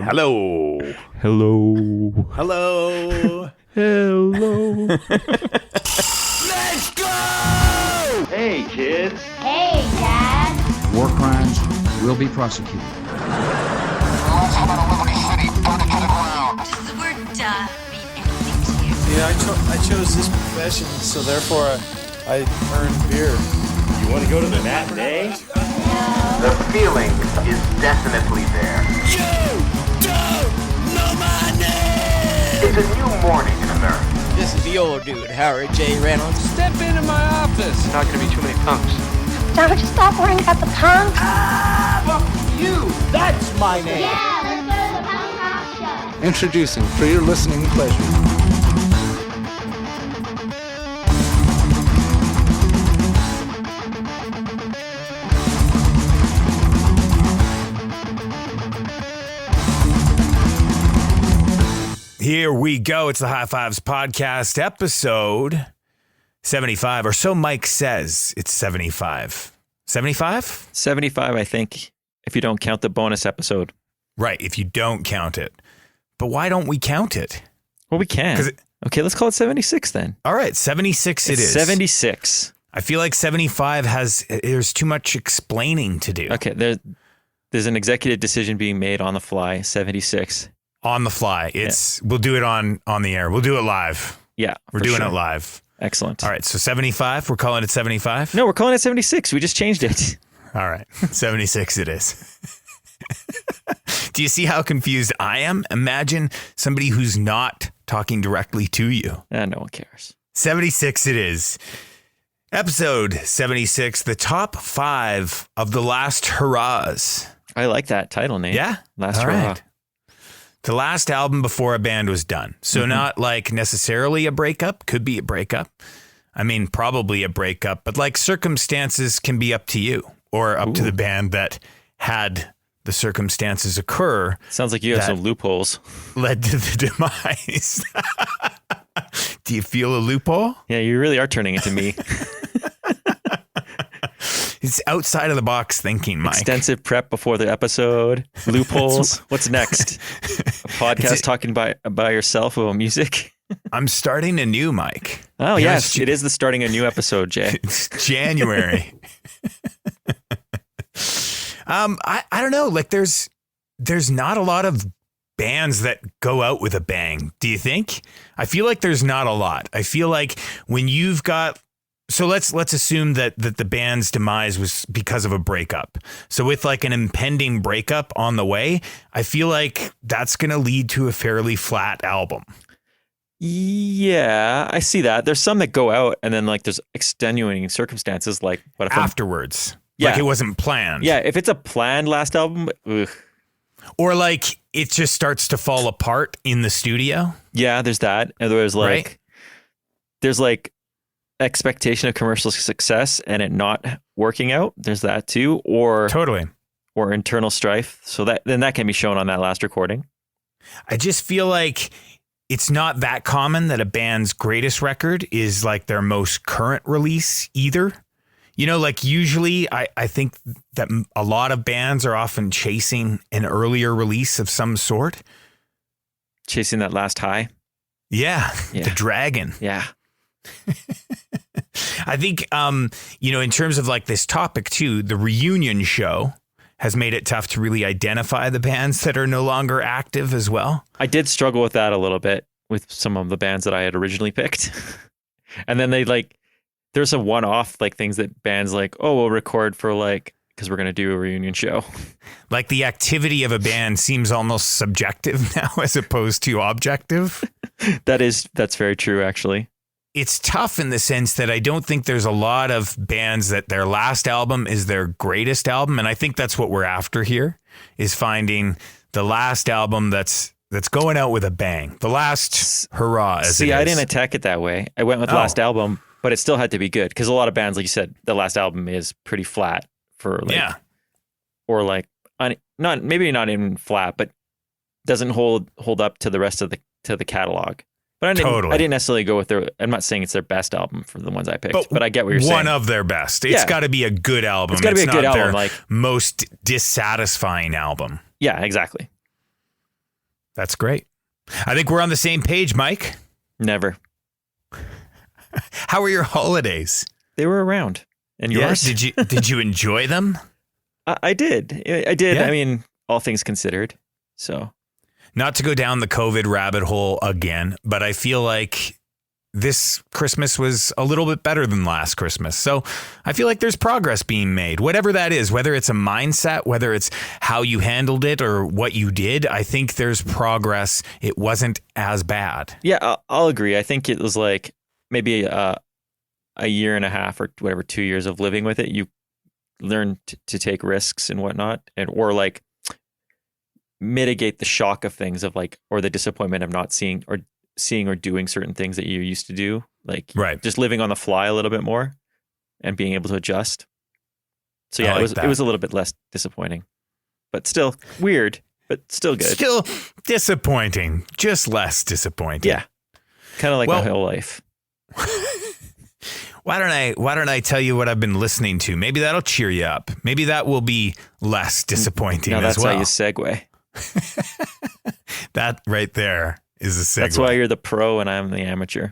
Hello. Hello. Hello. Hello. Let's go! Hey, kids. Hey, Dad. War crimes will be prosecuted. Let's head out of Liberty City. Burn it to the ground. Does the word mean anything to you? Yeah, I chose this profession, so therefore I earned beer. You want to go to the matinee? The feeling is definitely there. You don't know my name! It's a new morning in America. This is the old dude, Howard J. Reynolds. Step into my office. Not going to be too many punks. Don't you stop worrying about the punk? You, that's my name. Yeah, let's go to the punk rock show. Introducing, for your listening pleasure, Here we go. It's the High Fives Podcast, episode 75, or so Mike says. It's 75. 75? 75, I think, if you don't count the bonus episode. Right, if you don't count it. But why don't we count it? Well, we can. Okay, let's call it 76 then. All right, 76 it is. 76. I feel like 75 there's too much explaining to do. Okay, there's an executive decision being made on the fly, 76. On the fly. We'll do it on the air. We'll do it live. Yeah, We're doing it live. Excellent. All right, so 75, we're calling it 75? No, we're calling it 76. We just changed it. All right, 76 it is. Do you see how confused I am? Imagine somebody who's not talking directly to you. No one cares. 76 it is. Episode 76, the top 5 of the last hurrahs. I like that title name. Yeah? Last All hurrah. right. The last album before a band was done. So not like necessarily a breakup, could be a breakup. I mean, probably a breakup, but like circumstances can be up to you or up to the band that had the circumstances occur. Sounds like you have some loopholes. Led to the demise. Do you feel a loophole? Yeah, you really are turning into me. It's outside of the box thinking, Mike. Extensive prep before the episode. Loopholes. What's next? A podcast talking by yourself about music? I'm starting anew, Mike. Oh, yes. It is the starting a new episode, Jay. It's January. I don't know. Like there's not a lot of bands that go out with a bang. Do you think? I feel like there's not a lot. I feel like when you've got, so let's assume that the band's demise was because of a breakup. So with like an impending breakup on the way, I feel like that's going to lead to a fairly flat album. Yeah, I see that. There's some that go out and then like there's extenuating circumstances like what if afterwards. Yeah. Like it wasn't planned. Yeah, if it's a planned last album, ugh. Or like it just starts to fall apart in the studio. Yeah, there's that. And there's like right? There's like expectation of commercial success and it not working out. There's that too. Or totally. Or internal strife. So that can be shown on that last recording. I just feel like it's not that common that a band's greatest record is like their most current release either. You know, like usually I think that a lot of bands are often chasing an earlier release of some sort. Chasing that last high. Yeah. The dragon. Yeah. I think, in terms of like this topic too, the reunion show has made it tough to really identify the bands that are no longer active as well. I did struggle with that a little bit with some of the bands that I had originally picked. And then there's a one-off like things that bands like, oh, we'll record for like, because we're going to do a reunion show. Like the activity of a band seems almost subjective now as opposed to objective. That's very true, actually. It's tough in the sense that I don't think there's a lot of bands that their last album is their greatest album. And I think that's what we're after here is finding the last album that's going out with a bang. The last hurrah. See, I didn't attack it that way. I went with last album, but it still had to be good. Because a lot of bands, like you said, the last album is pretty flat for like, or like maybe not even flat, but doesn't hold up to the rest of the catalog. But I didn't necessarily go with I'm not saying it's their best album for the ones I picked, but I get what you're saying. One of their best. It's got to be a good album. It's got to be a good album. Like most dissatisfying album. Yeah, exactly. That's great. I think we're on the same page, Mike. Never. How were your holidays? They were around. And yours? Did you enjoy them? I did. I did. Yeah. I mean, all things considered. So, not to go down the COVID rabbit hole again, but I feel like this Christmas was a little bit better than last Christmas. So I feel like there's progress being made, whatever that is, whether it's a mindset, whether it's how you handled it or what you did. I think there's progress. It wasn't as bad. Yeah, I'll agree. I think it was like maybe a year and a half or whatever, 2 years of living with it. You learn to take risks and whatnot, or like mitigate the shock of things of like, or the disappointment of not seeing or doing certain things that you used to do, like just living on the fly a little bit more and being able to adjust. So yeah, it was a little bit less disappointing, but still weird, but still good. Still disappointing, just less disappointing. Yeah. Kind of like my whole life. Why don't I tell you what I've been listening to? Maybe that'll cheer you up. Maybe that will be less disappointing as well. That's how you segue. That right there is a segue. That's why you're the pro and I'm the amateur.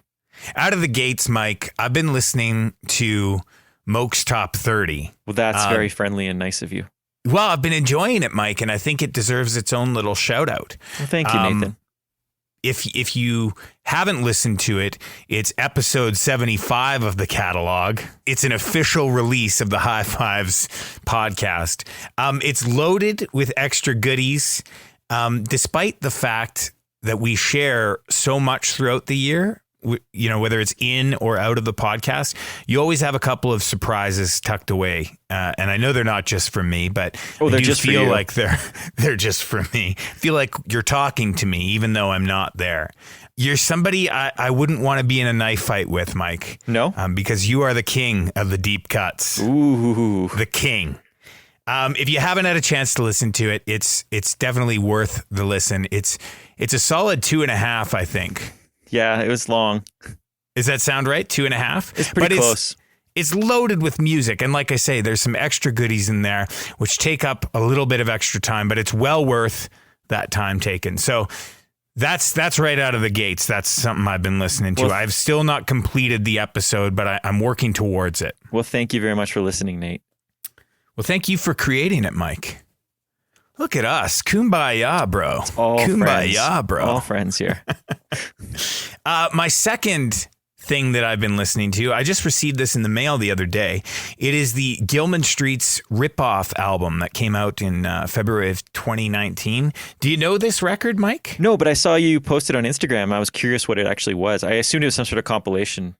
Out of the gates, Mike, I've been listening to Moke's Top 30. Well, that's very friendly and nice of you. Well, I've been enjoying it, Mike, and I think it deserves its own little shout out. Well, thank you, Nathan. If you haven't listened to it, it's episode 75 of the catalog. It's an official release of the High Fives podcast. It's loaded with extra goodies, despite the fact that we share so much throughout the year. You know, whether it's in or out of the podcast, you always have a couple of surprises tucked away. And I know they're not just for me, but they're just feel for you. like they're just for me. I feel like you're talking to me, even though I'm not there. You're somebody I wouldn't want to be in a knife fight with, Mike. No, because you are the king of the deep cuts. Ooh, the king. If you haven't had a chance to listen to it, it's definitely worth the listen. It's a solid 2.5, I think. Yeah, it was long. Does that sound right? 2.5? It's pretty close. It's loaded with music. And like I say, there's some extra goodies in there, which take up a little bit of extra time, but it's well worth that time taken. So that's right out of the gates. That's something I've been listening to. Well, I've still not completed the episode, but I'm working towards it. Well, thank you very much for listening, Nate. Well, thank you for creating it, Mike. Look at us. Kumbaya, bro. All Kumbaya, friends. bro. All friends here. My second thing that I've been listening to, I just received this in the mail the other day. It is the Gilman Street's Ripoff album that came out in February of 2019. Do you know this record, Mike? No, but I saw you post it on Instagram. I was curious what it actually was. I assumed it was some sort of compilation.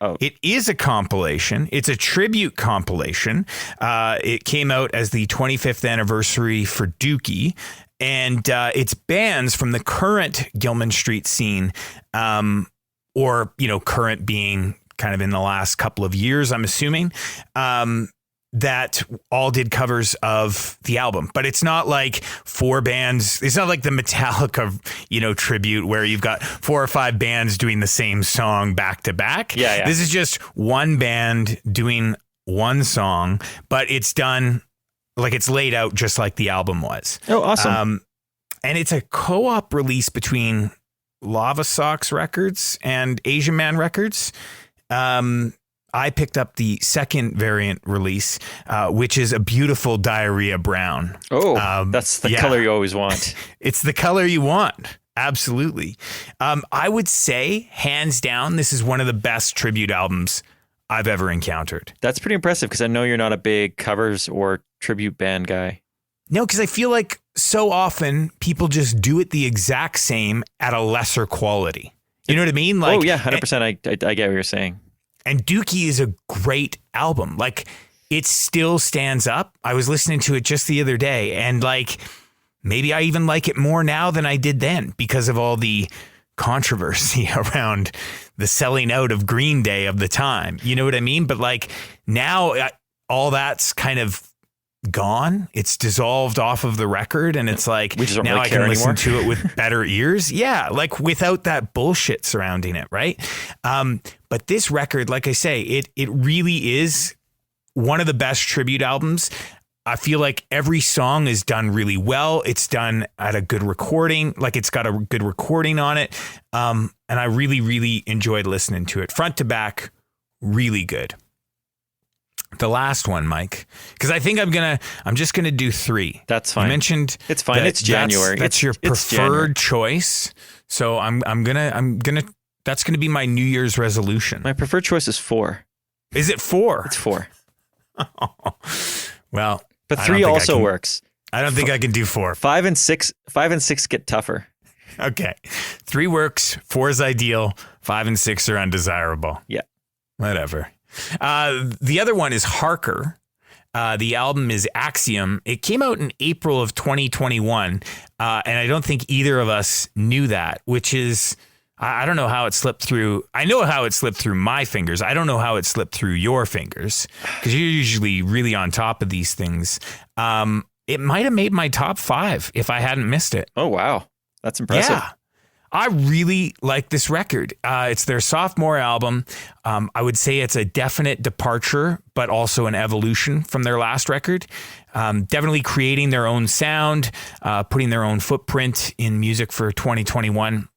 It is a compilation. It's a tribute compilation. It came out as the 25th anniversary for Dookie, and it's bands from the current Gilman Street scene, or, you know, current being kind of in the last couple of years, I'm assuming, that all did covers of the album. But it's not like 4 bands. It's not like the Metallica, you know, tribute where you've got 4 or 5 bands doing the same song back to back. Yeah. This is just one band doing one song, but it's done like it's laid out just like the album was. Oh, awesome. And it's a co-op release between Lava Socks Records and Asian Man Records. I picked up the second variant release, which is a beautiful diarrhea brown. Oh, that's the color you always want. It's the color you want. Absolutely. I would say, hands down, this is one of the best tribute albums I've ever encountered. That's pretty impressive because I know you're not a big covers or tribute band guy. No, because I feel like so often people just do it the exact same at a lesser quality. You know what I mean? Like, oh, yeah, 100%. I get what you're saying. And Dookie is a great album. Like, it still stands up. I was listening to it just the other day, and like, maybe I even like it more now than I did then because of all the controversy around the selling out of Green Day of the time. You know what I mean? But like, now all that's kind of gone. It's dissolved off of the record, and it's like, now really I can listen anymore. to it with better ears. Yeah, like without that bullshit surrounding it, right? But this record, like I say, it really is one of the best tribute albums I feel like every song is done really well. It's done at a good recording, like it's got a good recording on it. And I really, really enjoyed listening to it. Front to back, really good. The last one, Mike, because I think I'm just gonna do 3. That's fine. You mentioned it's fine. It's January. That's your preferred choice. So I'm gonna. That's gonna be my New Year's resolution. My preferred choice is 4. Is it 4? It's 4. Well, but 3 also works. I don't think I can do 4. 5 and 6 get tougher. Okay. 3 works. 4 is ideal. 5 and 6 are undesirable. Yeah. Whatever. The other one is Harker. The album is Axiom. It came out in April of 2021. And I don't think either of us knew that, which is, I don't know how it slipped through. I know how it slipped through my fingers. I don't know how it slipped through your fingers because you're usually really on top of these things. It might have made my top 5 if I hadn't missed it. Oh, wow. That's impressive. Yeah. I really like this record. It's their sophomore album. I would say it's a definite departure, but also an evolution from their last record. Definitely creating their own sound, putting their own footprint in music for 2021.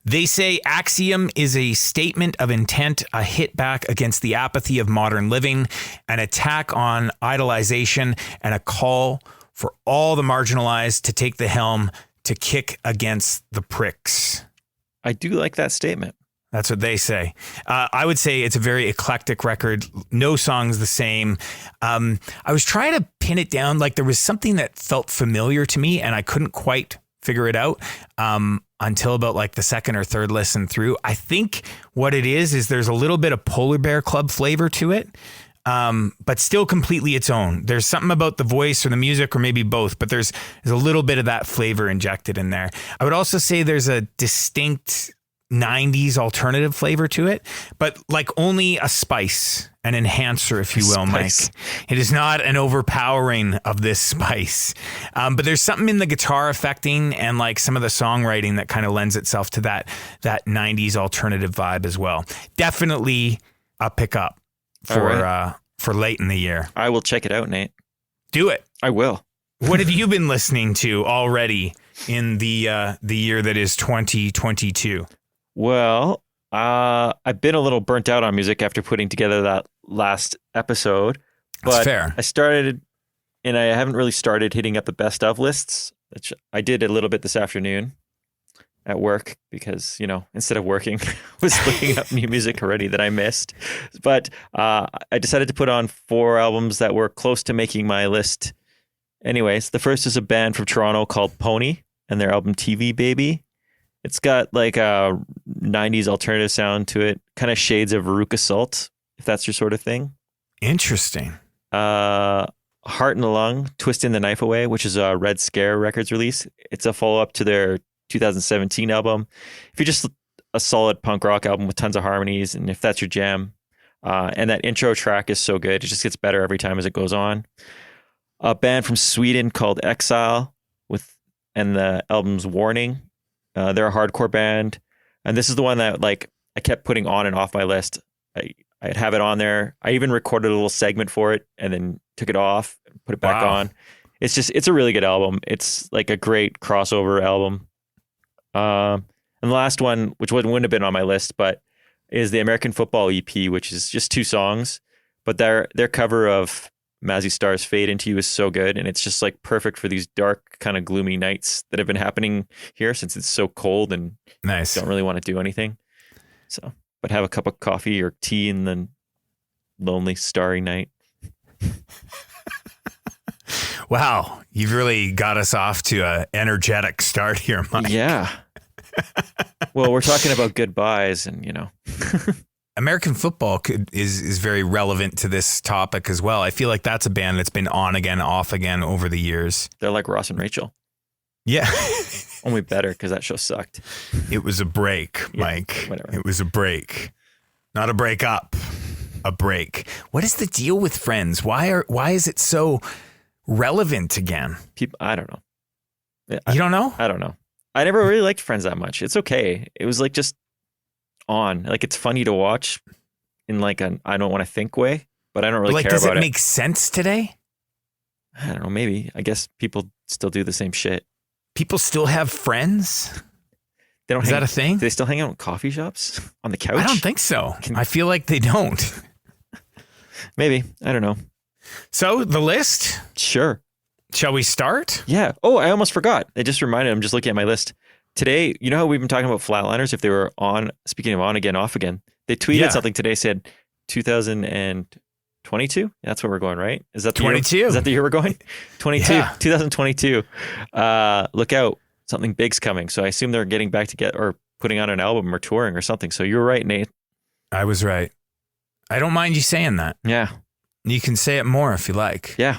They say Axiom is a statement of intent, a hit back against the apathy of modern living, an attack on idolization, and a call for all the marginalized to take the helm to kick against the pricks. I do like that statement. That's what they say. I would say it's a very eclectic record. No song's the same. I was trying to pin it down. Like there was something that felt familiar to me and I couldn't quite figure it out until about like the second or third listen through. I think what it is there's a little bit of Polar Bear Club flavor to it. But still completely its own. There's something about the voice or the music or maybe both, but there's a little bit of that flavor injected in there. I would also say there's a distinct 90s alternative flavor to it, but like only a spice, an enhancer, if you will, Mike. It is not an overpowering of this spice. But there's something in the guitar affecting and like some of the songwriting that kind of lends itself to that 90s alternative vibe as well. Definitely a pickup for late in the year. I will check it out, Nate. Do it. I will. What have you been listening to already in the year that is 2022? Well, I've been a little burnt out on music after putting together that last episode. But that's fair. I started, and I haven't really started hitting up the best of lists, which I did a little bit this afternoon at work because, you know, instead of working, I was looking up new music already that I missed. But I decided to put on 4 albums that were close to making my list. Anyways, the first is a band from Toronto called Pony and their album TV Baby. It's got like a 90s alternative sound to it, kind of shades of Veruca Salt, if that's your sort of thing. Interesting. Heart and the Lung, Twisting the Knife Away, which is a Red Scare Records release. It's a follow-up to their 2017 album. If you're just a solid punk rock album with tons of harmonies, and if that's your jam, and that intro track is so good, it just gets better every time as it goes on. A band from Sweden called Exile and the album's Warning. They're a hardcore band, and this is the one that like I kept putting on and off my list. I'd have it on there. I even recorded a little segment for it and then took it off and put it back on. It's a really good album. It's like a great crossover album. And the last one, which wouldn't have been on my list, but is the American Football EP, which is just 2 songs, but their cover of Mazzy Star's Fade Into You is so good, and it's just like perfect for these dark, kind of gloomy nights that have been happening here since it's so cold and nice. Don't really want to do anything. So, but have a cup of coffee or tea in the lonely, starry night. Wow, you've really got us off to an energetic start here, Mike. Yeah. Well, we're talking about goodbyes, and you know. American Football is very relevant to this topic as well. I feel like that's a band that's been on again, off again over the years. They're like Ross and Rachel. Yeah. Only better because that show sucked. It was a break, Mike. Whatever. It was a break. Not a break up. A break. What is the deal with Friends? Why is it so relevant again? I don't know. You don't know? I don't know. I never really liked Friends that much. It's okay. It was like just on. Like it's funny to watch in like an I don't want to think way, but I don't really care about it. Does it make sense today? I don't know. Maybe. I guess people still do the same shit. People still have friends? They don't. Is that a thing? Do they still hang out in coffee shops on the couch? I don't think so. I feel like they don't. Maybe. I don't know. So the list? Sure. Shall we start? Yeah. Oh, I almost forgot. It just reminded. I'm just looking at my list today. You know how we've been talking about flatliners? If they were on, speaking of on again, off again, they tweeted something today. Said 2022. That's where we're going, right? Is that the 22? Year? Is that the year we're going? 22. Yeah. 2022. Look out. Something big's coming. So I assume they're getting back together or putting on an album or touring or something. So you're right, Nate. I was right. I don't mind you saying that. Yeah. You can say it more if you like. Yeah.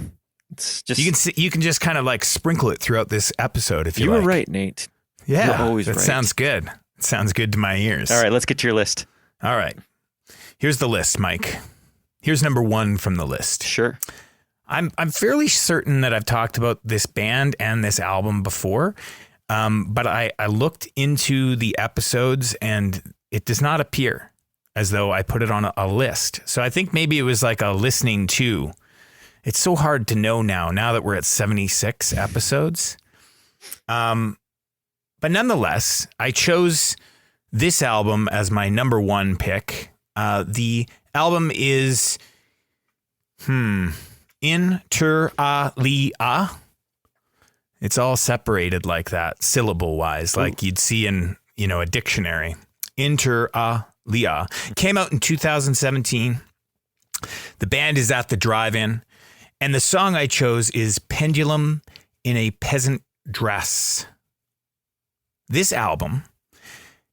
It's just you can just kind of like sprinkle it throughout this episode if you You like. were right, Nate. Yeah. You're always that right. sounds good. It sounds good to my ears. All right, let's get to your list. All right. Here's the list, Mike. Here's number 1 from the list. Sure. I'm fairly certain that I've talked about this band and this album before. But I looked into the episodes and it does not appear as though I put it on a list. So I think maybe it was like a listening to. It's so hard to know now that we're at 76 episodes. But nonetheless, I chose this album as my number 1 pick. The album is Inter Alia. It's all separated like that, syllable wise, like you'd see in, a dictionary. Inter Alia. Came out in 2017. The band is at the drive-in. And the song I chose is Pendulum in a Peasant Dress. This album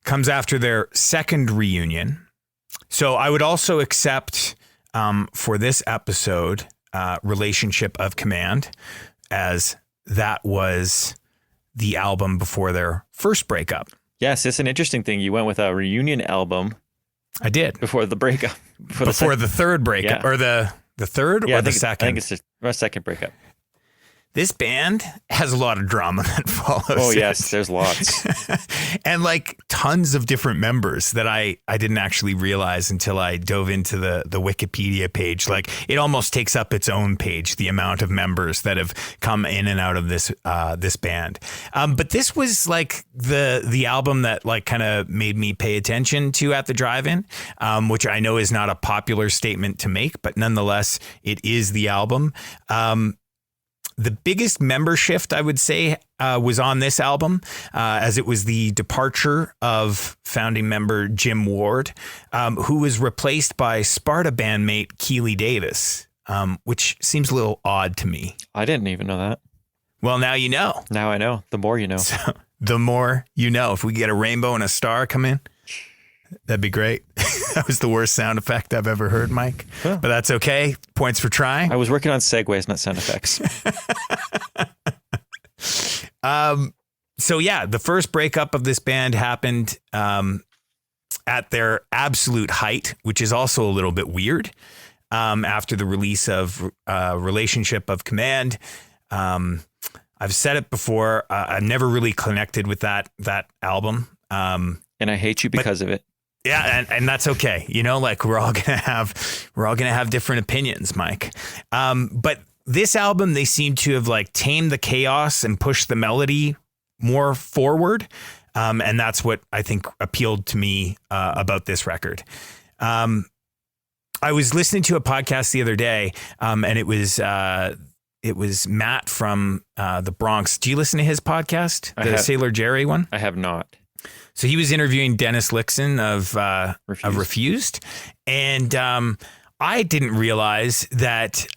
comes after their second reunion. So I would also accept for this episode, Relationship of Command, as that was the album before their first breakup. Yes, it's an interesting thing. You went with a reunion album. I did. Before the breakup. Before the third breakup. Yeah. Or the third or the second? I think it's a second breakup. This band has a lot of drama that follows. Oh, yes, there's lots. And like tons of different members that I didn't actually realize until I dove into the Wikipedia page. Like it almost takes up its own page, the amount of members that have come in and out of this band. But this was like the album that like kind of made me pay attention to at the drive-in, which I know is not a popular statement to make, but nonetheless, it is the album. The biggest member shift, I would say, was on this album, as it was the departure of founding member Jim Ward, who was replaced by Sparta bandmate Keely Davis, which seems a little odd to me. I didn't even know that. Well, now you know. Now I know. The more you know. So, the more you know. If we get a rainbow and a star come in, that'd be great. That was the worst sound effect I've ever heard, Mike. Huh. But that's okay. Points for trying. I was working on segues, not sound effects. So yeah, the first breakup of this band happened at their absolute height, which is also a little bit weird. After the release of Relationship of Command. I've said it before. I've never really connected with that album. And I hate you because of it. Yeah, and that's okay. Like we're all gonna have different opinions, Mike. But this album, they seem to have like tamed the chaos and pushed the melody more forward. And that's what I think appealed to me about this record. I was listening to a podcast the other day, and it was Matt from the Bronx. Do you listen to his podcast, the Sailor Jerry one? I have not. So he was interviewing Dennis Lixon of Refused. And I didn't realize that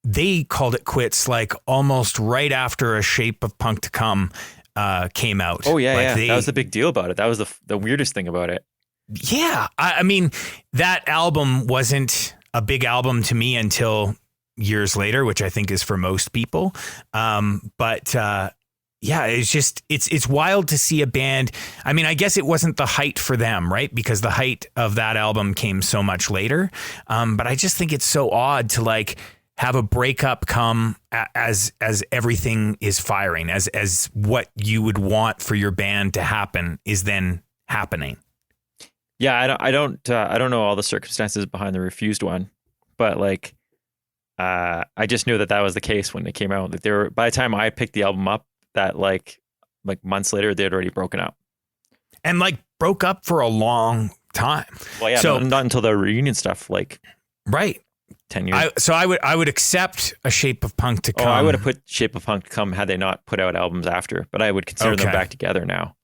they called it quits like almost right after A Shape of Punk to Come came out. Oh, yeah, yeah. That was the big deal about it. That was the weirdest thing about it. Yeah. I mean, that album wasn't a big album to me until years later, which I think is for most people. Yeah, it's wild to see a band. I mean, I guess it wasn't the height for them, right? Because the height of that album came so much later. But I just think it's so odd to like have a breakup come as everything is firing, as what you would want for your band to happen is then happening. Yeah, I don't know all the circumstances behind the Refused one, but like I just knew that was the case when it came out. That they were, by the time I picked the album up, that like months later, they had already broken up. And like broke up for a long time. Well, yeah, so, not until the reunion stuff, like right. 10 years. I would accept a Shape of Punk to come. I would have put Shape of Punk to come had they not put out albums after, but I would consider them back together now.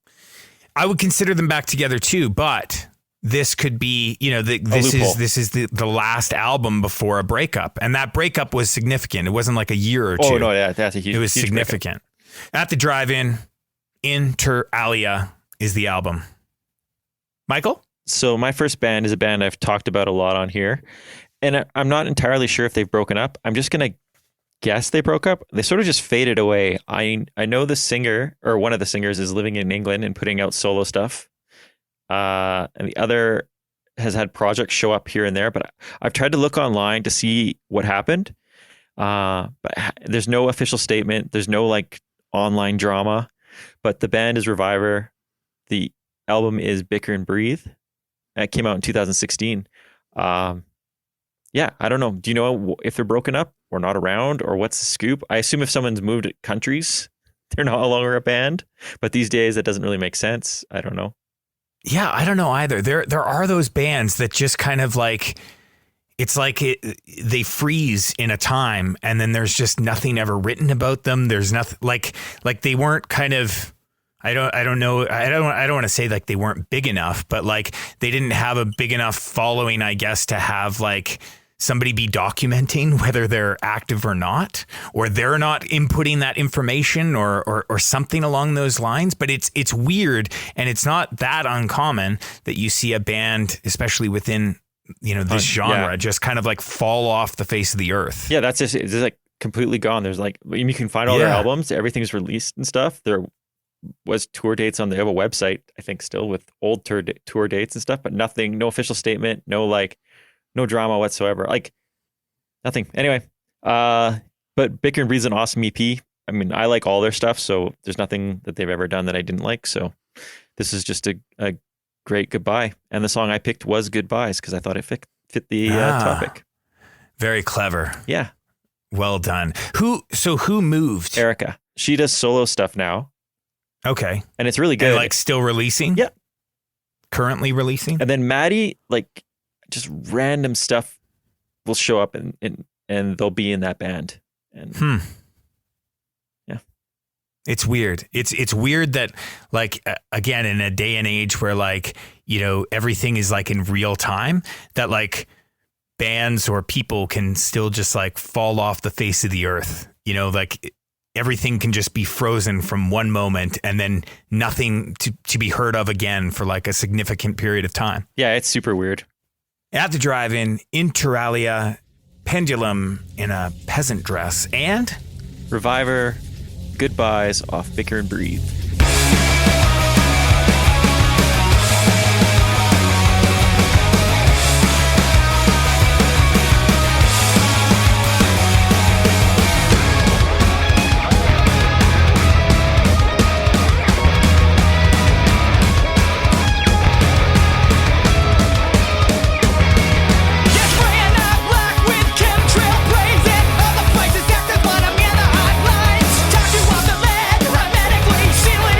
I would consider them back together too, but this could be, this is the last album before a breakup, and that breakup was significant. It wasn't like a year or two. Oh no, yeah, that's a huge. It was huge significant. Breakup. At the Drive-In, Inter Alia is the album. Michael? So my first band is a band I've talked about a lot on here, and I'm not entirely sure if they've broken up. I'm just gonna guess they broke up. They sort of just faded away. I know the singer, or one of the singers, is living in England and putting out solo stuff. And the other has had projects show up here and there, but I've tried to look online to see what happened. But there's no official statement. There's no like online drama, but the band is Reviver. The album is Bicker and Breathe. It came out in 2016. Yeah, I don't know. Do you know if they're broken up or not around, or what's the scoop? I assume if someone's moved countries, they're no longer a band, but these days that doesn't really make sense. I don't know. Yeah, I don't know either. There are those bands that just kind of like, it's like they freeze in a time, and then there's just nothing ever written about them. There's nothing like they weren't kind of, I don't know. I don't want to say like they weren't big enough, but like they didn't have a big enough following, I guess, to have like somebody be documenting whether they're active or not, or they're not inputting that information or something along those lines. But it's weird, and it's not that uncommon that you see a band, especially within, this genre, just kind of like fall off the face of the earth. Yeah, it's just like completely gone. There's like, you can find all their albums, everything's released and stuff. There was tour dates they have a website, I think, still with old tour dates and stuff, but nothing, no official statement, no drama whatsoever, like nothing. Anyway, but Bicker and Breeze's an awesome EP. I mean, I like all their stuff, so there's nothing that they've ever done that I didn't like. So this is just a great goodbye. And the song I picked was Goodbyes because I thought it fit the topic. Very clever. Yeah. Well done. Who moved? Erica. She does solo stuff now. Okay. And it's really good. And like still releasing? Yeah. Currently releasing? And then Maddie, like, just random stuff will show up and they'll be in that band. And yeah, it's weird. It's weird that like, again, in a day and age where like, everything is like in real time, that like bands or people can still just like fall off the face of the earth, like everything can just be frozen from one moment and then nothing to be heard of again for like a significant period of time. Yeah, it's super weird. At the Drive-In, Inter Alia, Pendulum in a peasant dress, and Reviver, Goodbyes off Bicker and Breathe. Ceiling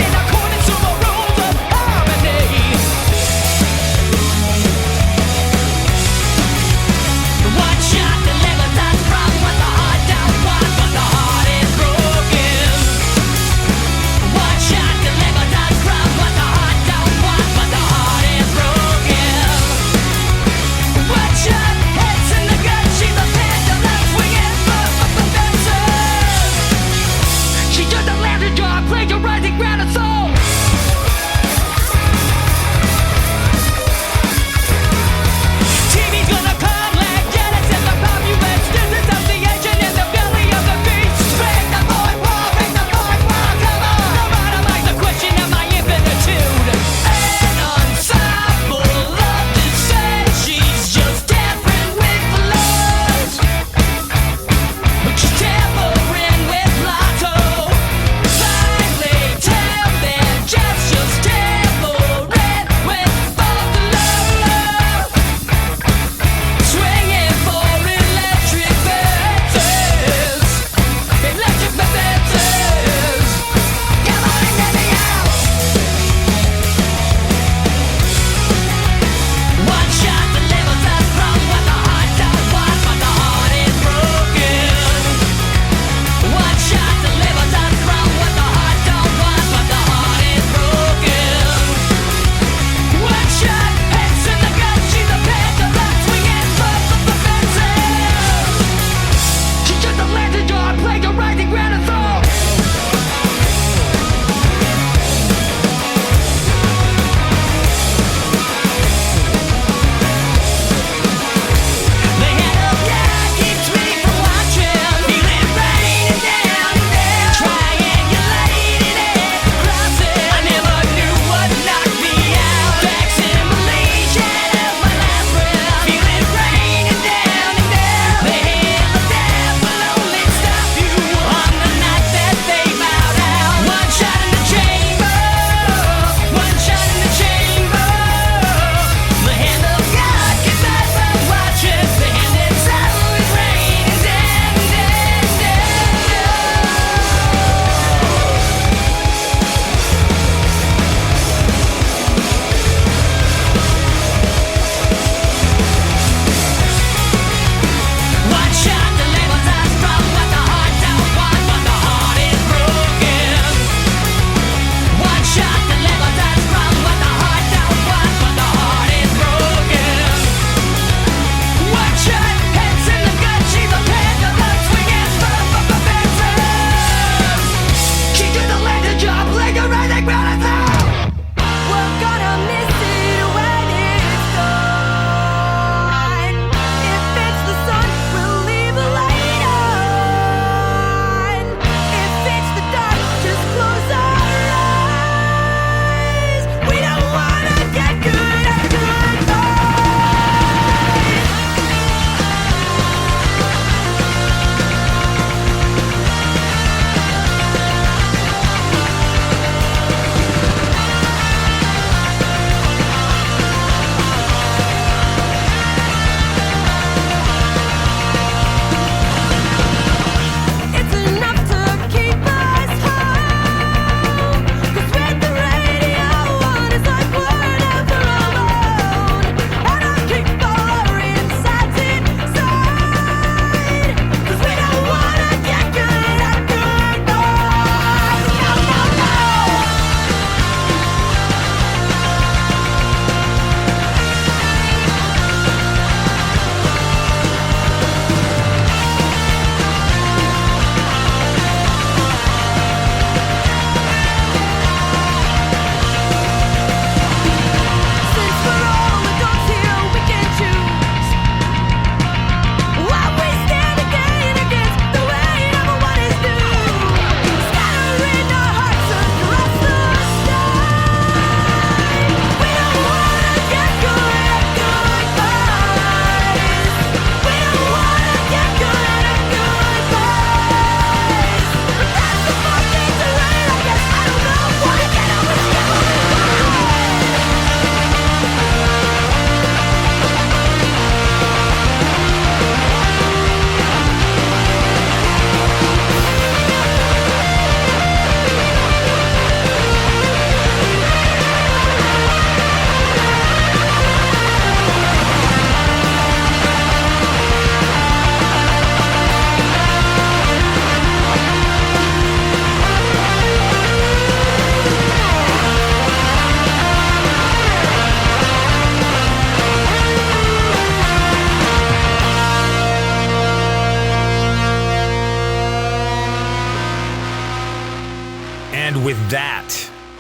with that,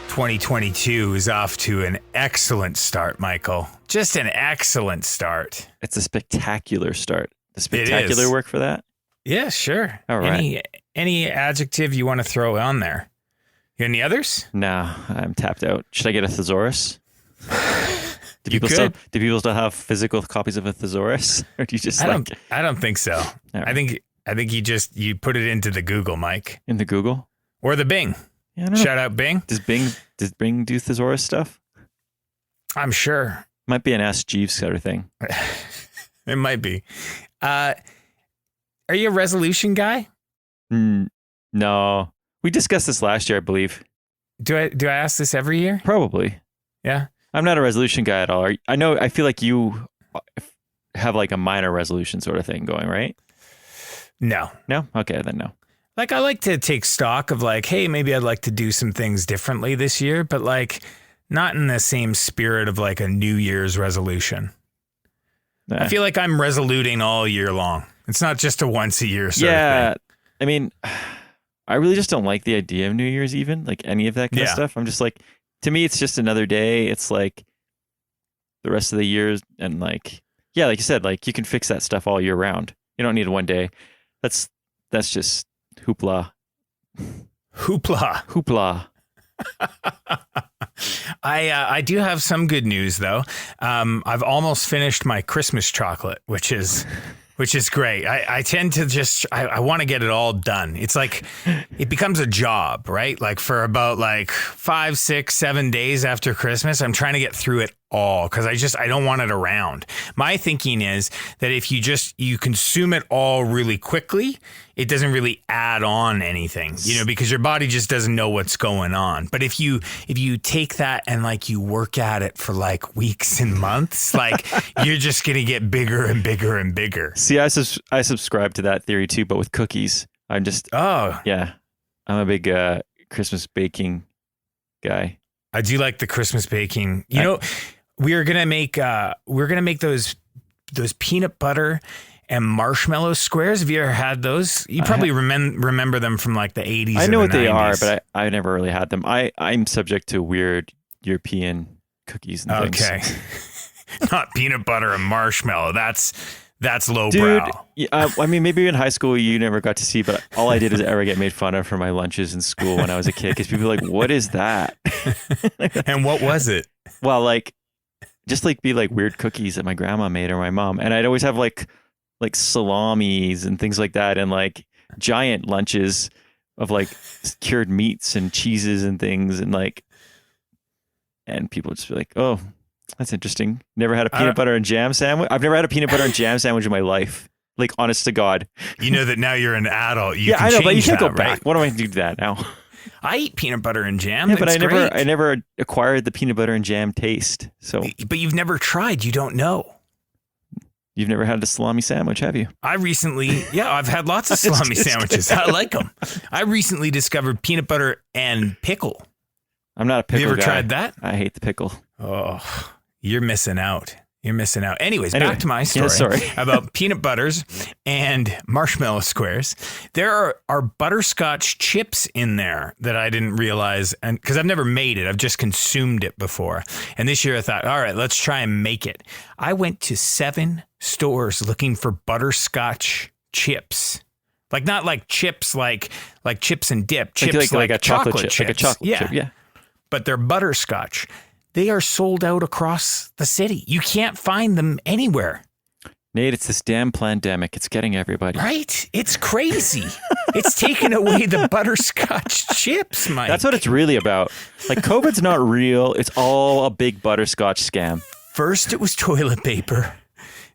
2022 is off to an excellent start, Michael. Just an excellent start. It's a spectacular start. The spectacular work for that? Yeah, sure. All right. Any adjective you want to throw on there? You got any others? No, I'm tapped out. Should I get a thesaurus? Do people still have physical copies of a thesaurus, or do you just I don't think so. Right. I think you put it into the Google, Mike. In the Google or the Bing. Yeah, I don't know. Shout out Bing. Does Bing do thesaurus stuff? I'm sure. Might be an Ask Jeeves sort of thing. It might be. Are you a resolution guy? No. We discussed this last year, I believe. Do I ask this every year? Probably. Yeah. I'm not a resolution guy at all. I feel like you have like a minor resolution sort of thing going, right? No. No? Okay, then no. Like, I like to take stock of like, hey, maybe I'd like to do some things differently this year, but like not in the same spirit of like a New Year's resolution. I feel like I'm resoluting all year long. It's not just a once a year sort of thing. I mean, I really just don't like the idea of New Year's even, like any of that kind of stuff. I'm just like, to me, it's just another day. It's like the rest of the year. And like, yeah, like you said, like you can fix that stuff all year round. You don't need one day. That's just hoopla. Hoopla. I do have some good news though. I've almost finished my Christmas chocolate, which is great. I tend to just, I want to get it all done. It's like, it becomes a job, right? Like for about like 5, 6, 7 days after Christmas, I'm trying to get through it all because I don't want it around. My thinking is that if you consume it all really quickly, it doesn't really add on anything, because your body just doesn't know what's going on. But if you take that and like you work at it for like weeks and months, like you're just going to get bigger and bigger and bigger. See, I subscribe to that theory too, but with cookies. I'm a big Christmas baking guy. I do like the Christmas baking. We're gonna make those peanut butter and marshmallow squares. Have you ever had those? You probably remember them from like the 80s. I know what they 90s. are, but I never really had them. I'm subject to weird European cookies and things. Okay. Not peanut butter and marshmallow. That's lowbrow. Dude, I mean, maybe in high school you never got to see, but all I did is ever get made fun of for my lunches in school when I was a kid because people were like, what is that? And what was it? Well, like, just like be like weird cookies that my grandma made or my mom. And I'd always have like salamis and things like that and like giant lunches of like cured meats and cheeses and things and people would just be like, oh, that's interesting. Never had a peanut butter and jam sandwich. I've never had a peanut butter and jam sandwich in my life. Like, honest to God. You know that now you're an adult. I know, but you can't go back. What am I do to that now? I eat peanut butter and jam. Yeah, but I never acquired the peanut butter and jam taste. So, but you've never tried. You don't know. You've never had a salami sandwich, have you? I've had lots of salami sandwiches. I like them. I recently discovered peanut butter and pickle. I'm not a pickle guy. Have you ever tried that? I hate the pickle. Oh, you're missing out. Anyways, back to my story about peanut butters and marshmallow squares. There are butterscotch chips in there that I didn't realize, and because I've never made it, I've just consumed it before. And this year I thought, all right, let's try and make it. I went to 7 stores looking for butterscotch chips. Like not like chips, like chips and dip. Chips like a chocolate chip. chips. Like a chocolate chip, yeah. But they're butterscotch. They are sold out across the city. You can't find them anywhere. Nate, it's this damn pandemic. It's getting everybody. Right? It's crazy. It's taken away the butterscotch chips, Mike. That's what it's really about. Like, COVID's not real. It's all a big butterscotch scam. First, it was toilet paper.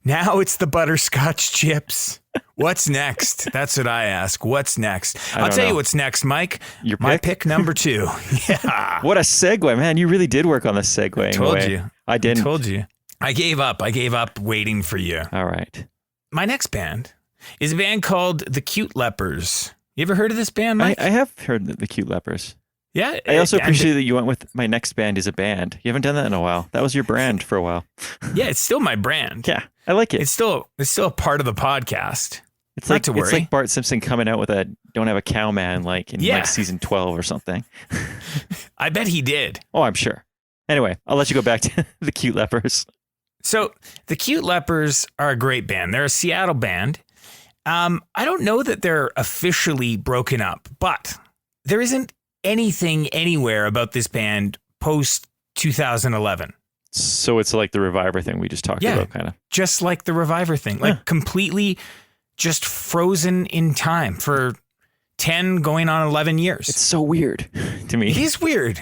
Now it's the butterscotch chips. What's next? That's what I ask. What's next? I'll tell you what's next, Mike. My pick number 2. Yeah. What a segue, man. You really did work on the segue. I told you. I didn't. I told you. I gave up waiting for you. All right. My next band is a band called The Cute Lepers. You ever heard of this band, Mike? I have heard The Cute Lepers. Yeah. I also appreciate that you went with my next band is a band. You haven't done that in a while. That was your brand for a while. Yeah, it's still my brand. Yeah, I like it. It's still a part of the podcast. It's Not like to worry. It's like Bart Simpson coming out with a "Don't Have a Cow Man" like in Yeah. like season 12 or something. I bet he did. Oh, I'm sure. Anyway, I'll let you go back to the Cute Lepers. So the Cute Lepers are a great band. They're a Seattle band. I don't know that they're officially broken up, but there isn't anything anywhere about this band post 2011. So it's like the Reviver thing we just talked about, kind of. Just like the Reviver thing, like completely just frozen in time for 10 going on 11 years. It's so weird to me. It is weird.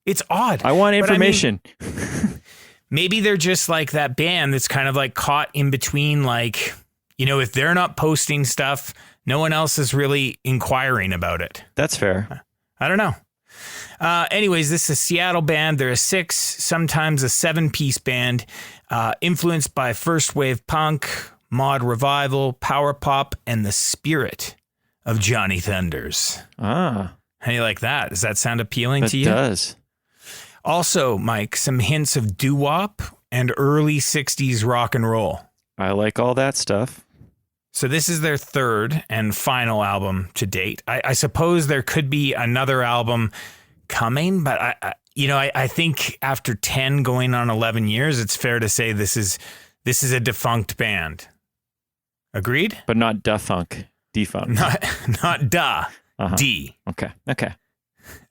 It's odd. I want information. I mean, maybe they're just like that band that's kind of like caught in between, like, you know, if they're not posting stuff, no one else is really inquiring about it. That's fair. I don't know. Anyways, this is a Seattle band. They're a 6, sometimes a 7-piece band, influenced by first wave punk, mod revival, power pop, and the spirit of Johnny Thunders. Ah, How do you like that? Does that sound appealing that to you? does. Also, Mike, some hints of doo-wop and early 60s rock and roll. I like all that stuff. So this is their third and final album to date. I suppose there could be another album coming, but I think after 10 going on 11 years, it's fair to say this is a defunct band. Agreed? But not defunct. Defunct. Not da. Uh-huh. D. Okay.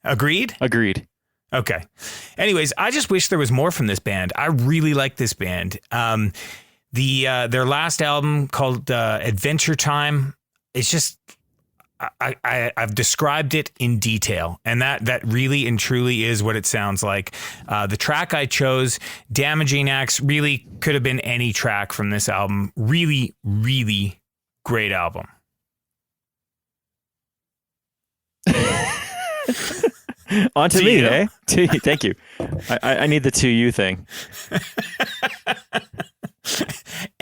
Agreed? Agreed. Okay. Anyways, I just wish there was more from this band. I really like this band. Their last album called Adventure Time, it's just I've described it in detail, and that really and truly is what it sounds like. The track I chose, Damaging Acts, really could have been any track from this album. Really, really great album. On to To me, you. eh? To you. Thank you. I need the to you thing.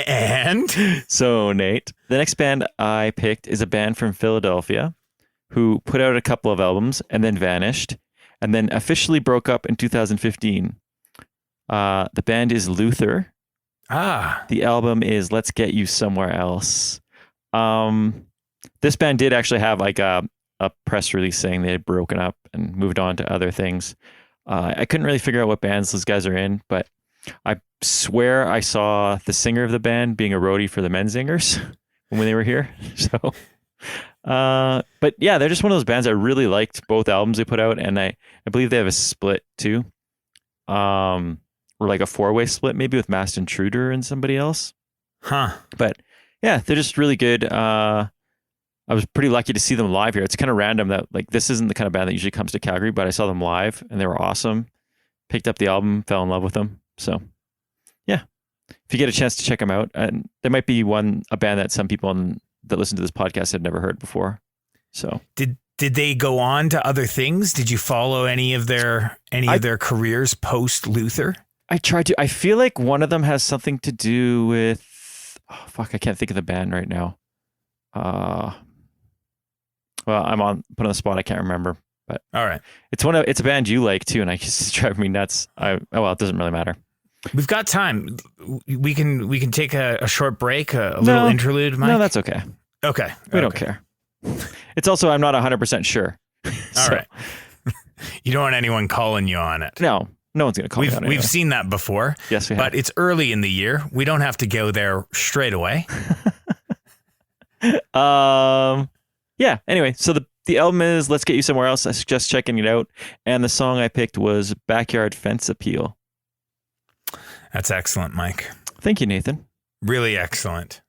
And So, Nate, the next band I picked is a band from Philadelphia who put out a couple of albums and then vanished and then officially broke up in 2015. The band is Luther. The album is Let's Get You Somewhere Else. This band did actually have like a press release saying they had broken up and moved on to other things. I couldn't really figure out what bands those guys are in, but I swear I saw the singer of the band being a roadie for the Menzingers when they were here. So, but yeah, they're just one of those bands I really liked both albums they put out, and I believe they have a split too, or like a 4-way split maybe with Masked Intruder and somebody else. But yeah, they're just really good. I was pretty lucky to see them live here. It's kind of random that like this isn't the kind of band that usually comes to Calgary, but I saw them live and they were awesome. Picked up the album, fell in love with them. So yeah, if you get a chance to check them out, and there might be a band that some people that listen to this podcast had never heard before. So did they go on to other things? Did you follow any of their careers post Luther? I tried to. I feel like one of them has something to do with. Oh, fuck! I can't think of the band right now. Well, I'm put on the spot. I can't remember. But all right, it's a band you like too, and I just drive me nuts. It doesn't really matter. We've got time. We can take a short break, a little interlude, Mike. No, that's okay. Okay, we don't care. It's also I'm not 100% sure. All right. You don't want anyone calling you on it. No one's gonna call me on it. We've seen that before. Yes, we have. But it's early in the year. We don't have to go there straight away. Yeah. Anyway, so the album is Let's Get You Somewhere Else. I suggest checking it out. And the song I picked was Backyard Fence Appeal. That's excellent, Mike. Thank you, Nathan. Really excellent.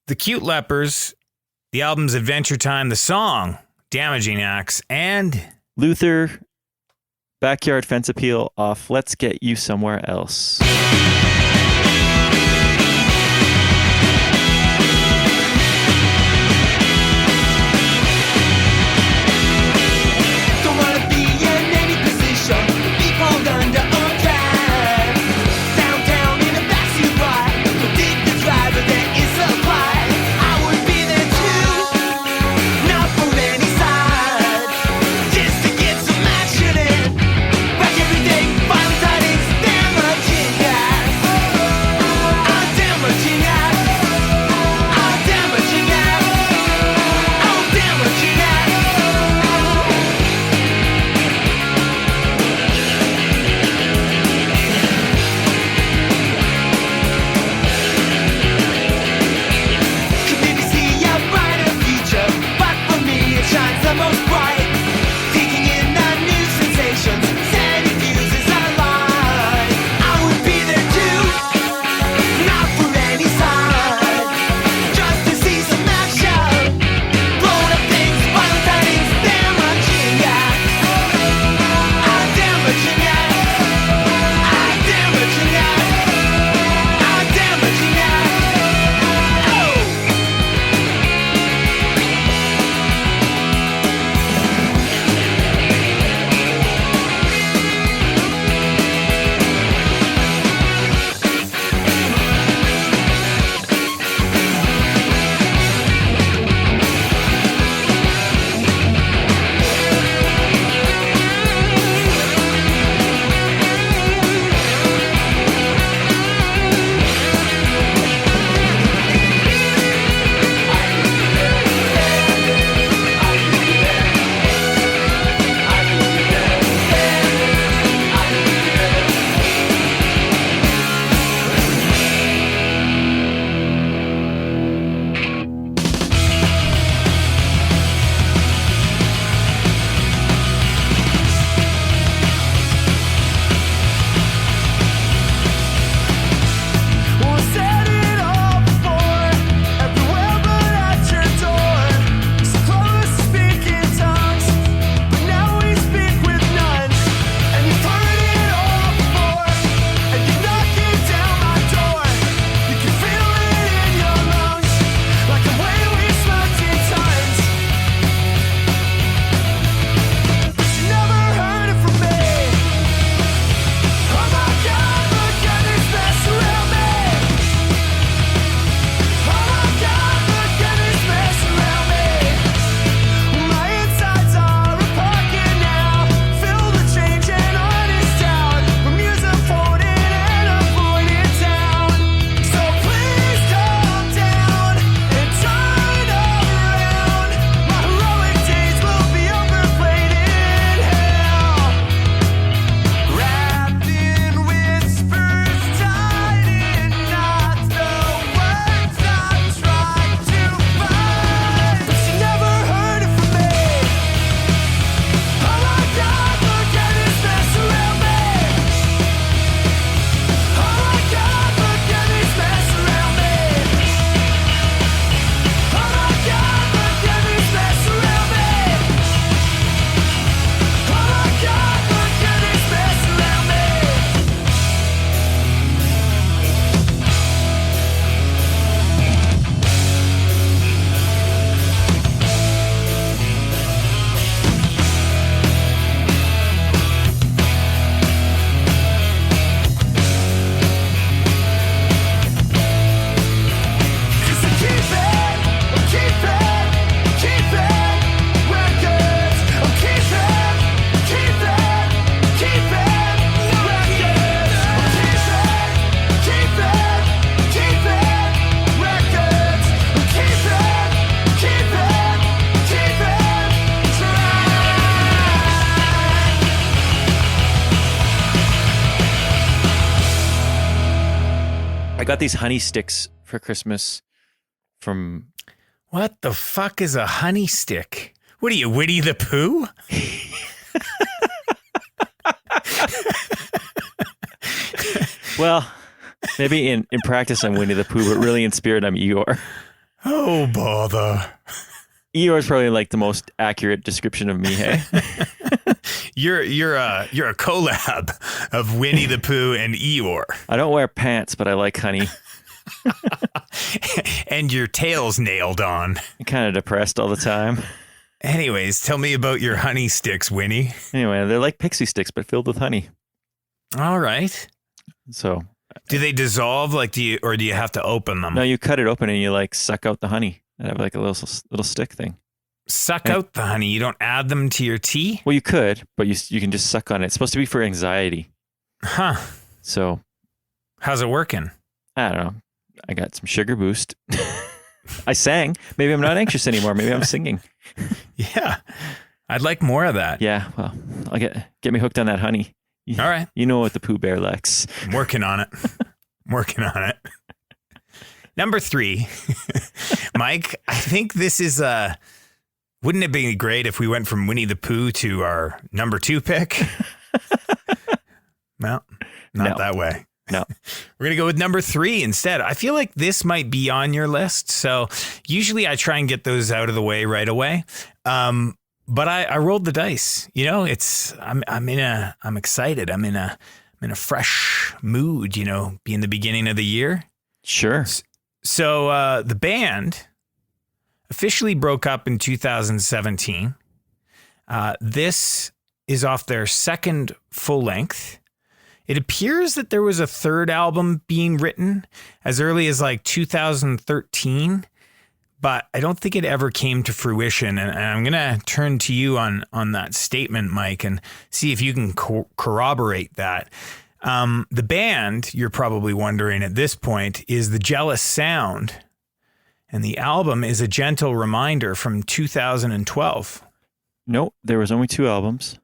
The Cute Lepers, the album's Adventure Time, the song Damaging Acts, and Luther, Backyard Fence Appeal off Let's Get You Somewhere Else. got these honey sticks for Christmas from... What the fuck is a honey stick? What are you, Winnie the Pooh? Well, maybe in practice I'm Winnie the Pooh, but really in spirit I'm Eeyore. Oh, bother. Eeyore's probably like the most accurate description of me, hey? You're a collab of Winnie the Pooh and Eeyore. I don't wear pants, but I like honey. And your tail's nailed on. I'm kind of depressed all the time. Anyways, tell me about your honey sticks, Winnie. Anyway, they're like pixie sticks, but filled with honey. All right. So... Do they dissolve? Do you have to open them? No, you cut it open and you like suck out the honey. I have like a little stick thing. Suck out the honey. You don't add them to your tea? Well, you could, but you can just suck on it. It's supposed to be for anxiety. Huh. So, how's it working? I don't know. I got some sugar boost. I sang. Maybe I'm not anxious anymore. Maybe I'm singing. Yeah. I'd like more of that. Yeah. Well, I'll get me hooked on that honey. All right. You know what the Pooh Bear likes. I'm working on it. Number 3. Mike, I think this is wouldn't it be great if we went from Winnie the Pooh to our number 2 pick? Well, not that way. No. We're going to go with number 3 instead. I feel like this might be on your list. So usually I try and get those out of the way right away. But I rolled the dice. You know, I'm excited. I'm in a fresh mood, being the beginning of the year. Sure. So the band officially broke up in 2017. This is off their second full length. It appears that there was a third album being written as early as 2013. But I don't think it ever came to fruition. And I'm going to turn to you on that statement, Mike, and see if you can corroborate that. The band, you're probably wondering at this point, is The Jealous Sound. And the album is A Gentle Reminder from 2012. No, there was only 2 albums.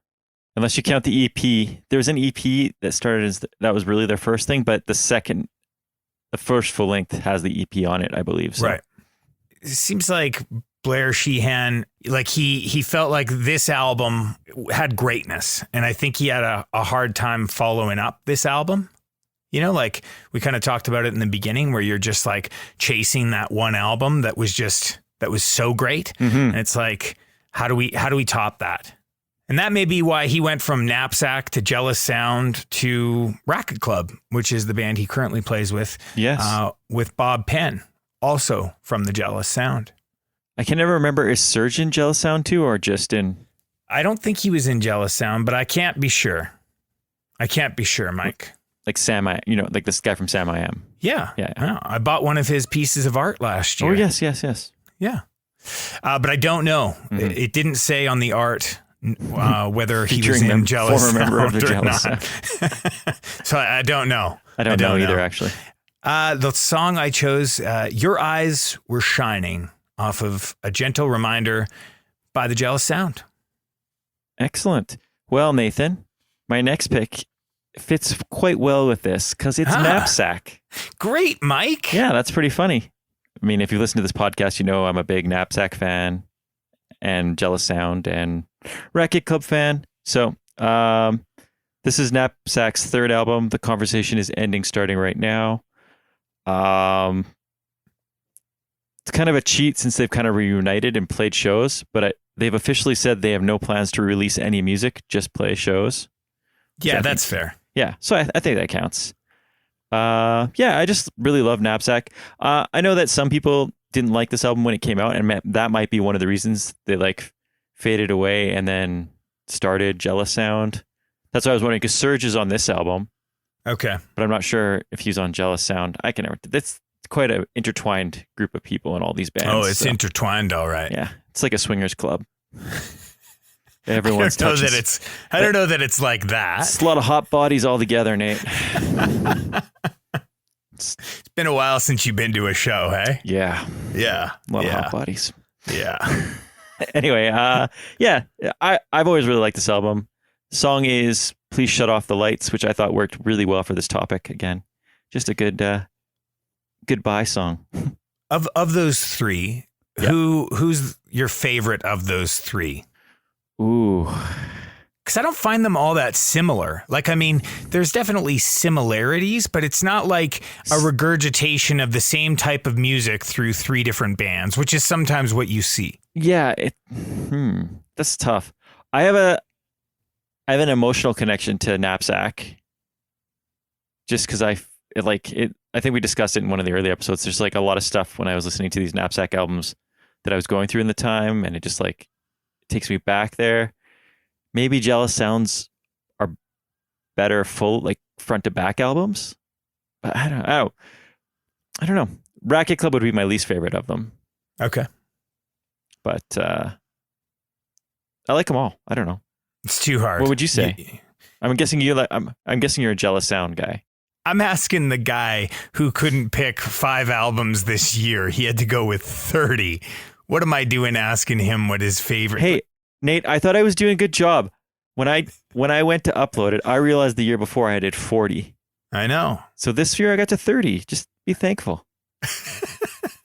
Unless you count the EP. There was an EP that started that was really their first thing, but the first full length has the EP on it, I believe. So. Right. It seems like Blair Sheehan, he felt like this album had greatness. And I think he had a hard time following up this album. We kind of talked about it in the beginning where you're just chasing that one album that was so great. Mm-hmm. And it's how do we top that? And that may be why he went from Knapsack to Jealous Sound to Racket Club, which is the band he currently plays with. Yes. With Bob Penn. Also from the Jealous Sound. I can never remember, is Serge in Jealous Sound too, or just in... I don't think he was in Jealous Sound, but I can't be sure. Mike. Like Sam, like this guy from Sam I Am. Yeah. I bought one of his pieces of art last year. Oh, yes. Yeah. But I don't know. Mm-hmm. It didn't say on the art whether he was in Jealous Sound member of the or Jealous not. Sound. So I don't know. I don't know either, actually. The song I chose, Your Eyes Were Shining, off of A Gentle Reminder by the Jealous Sound. Excellent. Well, Nathan, my next pick fits quite well with this because it's Knapsack. Great, Mike. Yeah, that's pretty funny. I mean, if you listen to this podcast, I'm a big Knapsack fan and Jealous Sound and Racket Club fan. So this is Knapsack's third album. The Conversation is Ending starting right now. It's kind of a cheat since they've kind of reunited and played shows, but they've officially said they have no plans to release any music, just play shows. Yeah, that's fair. Yeah, so I think that counts. I just really love Knapsack. I know that some people didn't like this album when it came out, and that might be one of the reasons they faded away and then started Jealous Sound. That's why I was wondering, because Serge is on this album. Okay. But I'm not sure if he's on Jealous Sound. That's quite an intertwined group of people in all these bands. Oh, it's intertwined, all right. Yeah. It's like a swingers club. Everyone's I don't know that it's like that. It's a lot of hot bodies all together, Nate. It's been a while since you've been to a show, hey? Yeah. Yeah. A lot of hot bodies. Yeah. Anyway, I've always really liked this album. The song is Please Shut Off the Lights, which I thought worked really well for this topic. Again, just a good goodbye song. Of those three, Yeah. who's your favorite of those three? Ooh. Because I don't find them all that similar. Like, I mean, there's definitely similarities, but it's not like a regurgitation of the same type of music through three different bands, which is sometimes what you see. Yeah, that's tough. I have an emotional connection to Knapsack, just because I think we discussed it in one of the early episodes. There's like a lot of stuff when I was listening to these Knapsack albums that I was going through in the time, and it just like takes me back there. Maybe Jealous Sounds are better full, like front to back albums, but I don't know. Racket Club would be my least favorite of them. Okay. But I like them all. I don't know. It's too hard. What would you say? I'm guessing I'm guessing you're a Jealous Sound guy. I'm asking the guy who couldn't pick 5 albums this year. He had to go with 30. What am I doing asking him what his favorite? Hey, Nate, I thought I was doing a good job. When I went to upload it, I realized the year before I had 40. I know. So this year I got to 30. Just be thankful.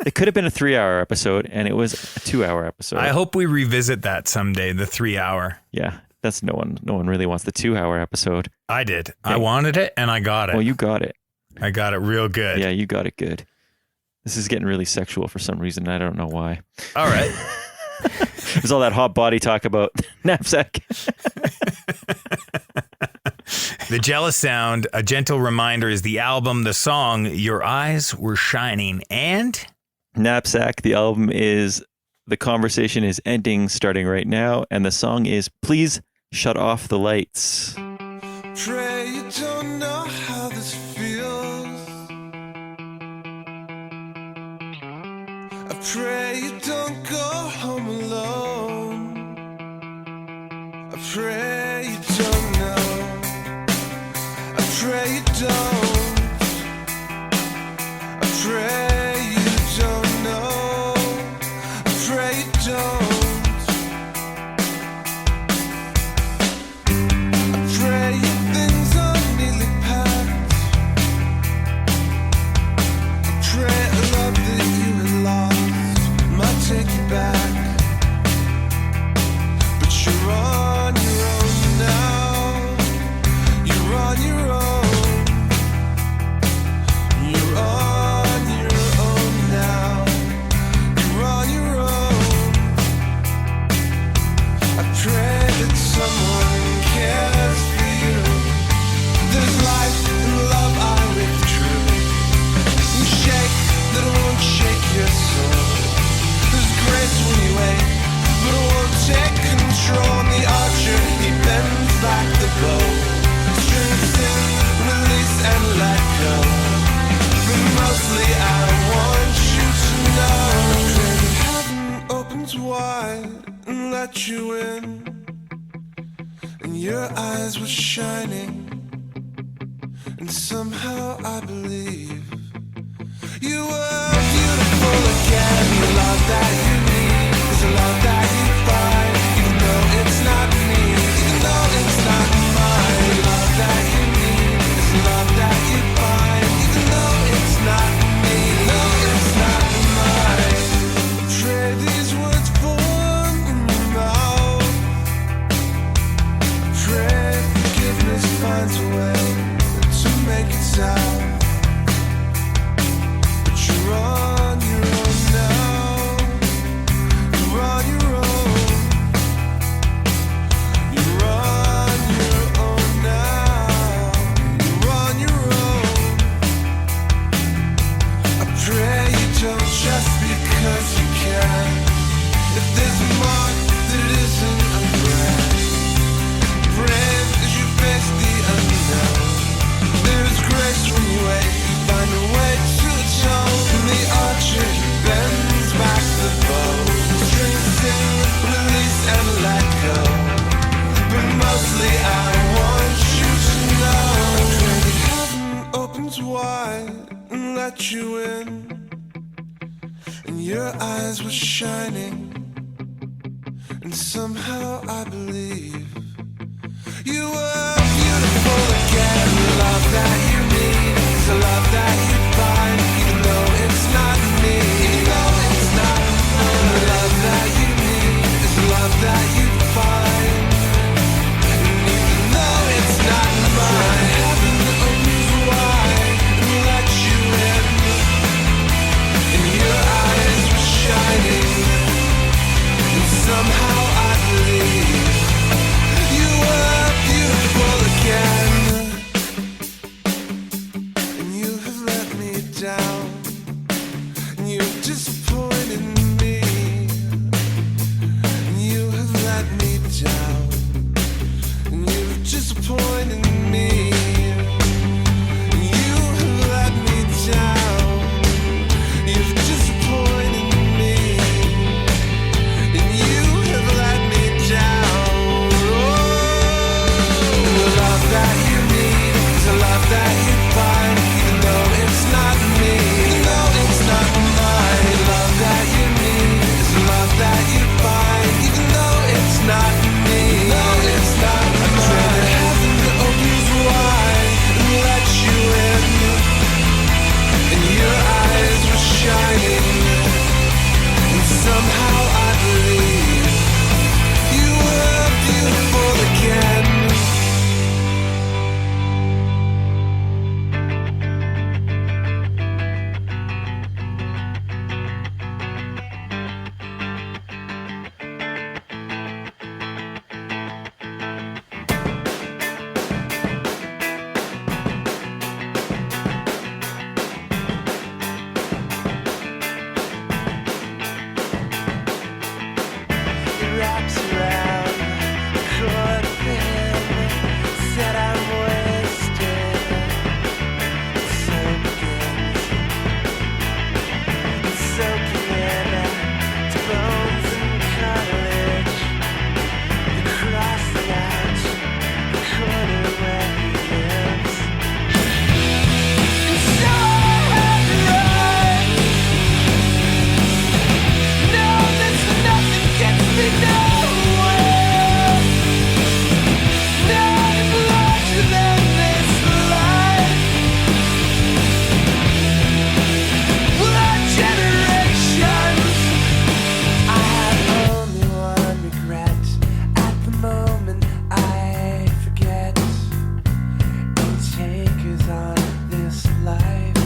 It could have been a 3-hour episode, and it was a 2-hour episode. I hope we revisit that someday, the 3-hour. Yeah, that's no one really wants the 2-hour episode. I did. Okay. I wanted it, and I got it. Well, you got it. I got it real good. Yeah, you got it good. This is getting really sexual for some reason. I don't know why. All right. There's all that hot body talk about Knapsack. The Jealous Sound, A Gentle Reminder is the album. The song, Your Eyes Were Shining. And Knapsack, the album is The Conversation Is Ending, starting right now. And the song is Please Shut Off the Lights. Pray you don't know how this feels. I pray you don't go home alone. I pray you don't know. I pray you don't. I pray you don't know. I pray you don't. I pray you things are neatly packed. I pray a love that you had lost might take you back. But you're on your own now. You're on your own. You're on your own now. You're on your own. I pray that someone cares for you. There's life and love I withdrew. You shake that won't shake your soul. There's grace when you wake, but it won't take control. And the archer, he bends like the bow. Strings in, release and let go. But mostly I want you to know that heaven opens wide and let you in. And your eyes were shining, and somehow I believe you were beautiful again. The love that you need is a love that you find, even though it's not me, even though it's not mine. The love that you need is a love that you find, even though it's not me, though it's not mine. Pray these words form in your mouth. Pray forgiveness finds a way to make it sound. But you're on your own now. You're on your own. You're on your own now. You're on your own. I pray you don't just because you can. If there's a mark that isn't a brand, brave as you face the unknown. There's grace when you wake, you find a way to atone. And the archer, he bends back the bow. Strings in, release and let go. But mostly I want you to know that heaven opens wide and let you in. And your eyes were shining, and somehow I believe you were beautiful again. The love that you need is a love that you find, even though in me. You have let me down. You've disappointed me. And you have let me down. Oh, the love that you need is a love that you find, even though it's not me, even though it's not mine. The love that you need is a love that you find, even though it's not me, even though it's not mine. I pray that heaven opens wide and let you in, and your eyes were shining, and somehow I believe you were beautiful again. It wraps around, could have been, said I'm wasted. It so begins, it's soaking in to bones and cartilage. The cross out, the corner where he lives. And so I had to run. No, this nothing gets me nowhere. Not larger than this life. Blood generations. I have only one regret. At the moment, I forget. Any takers on this life.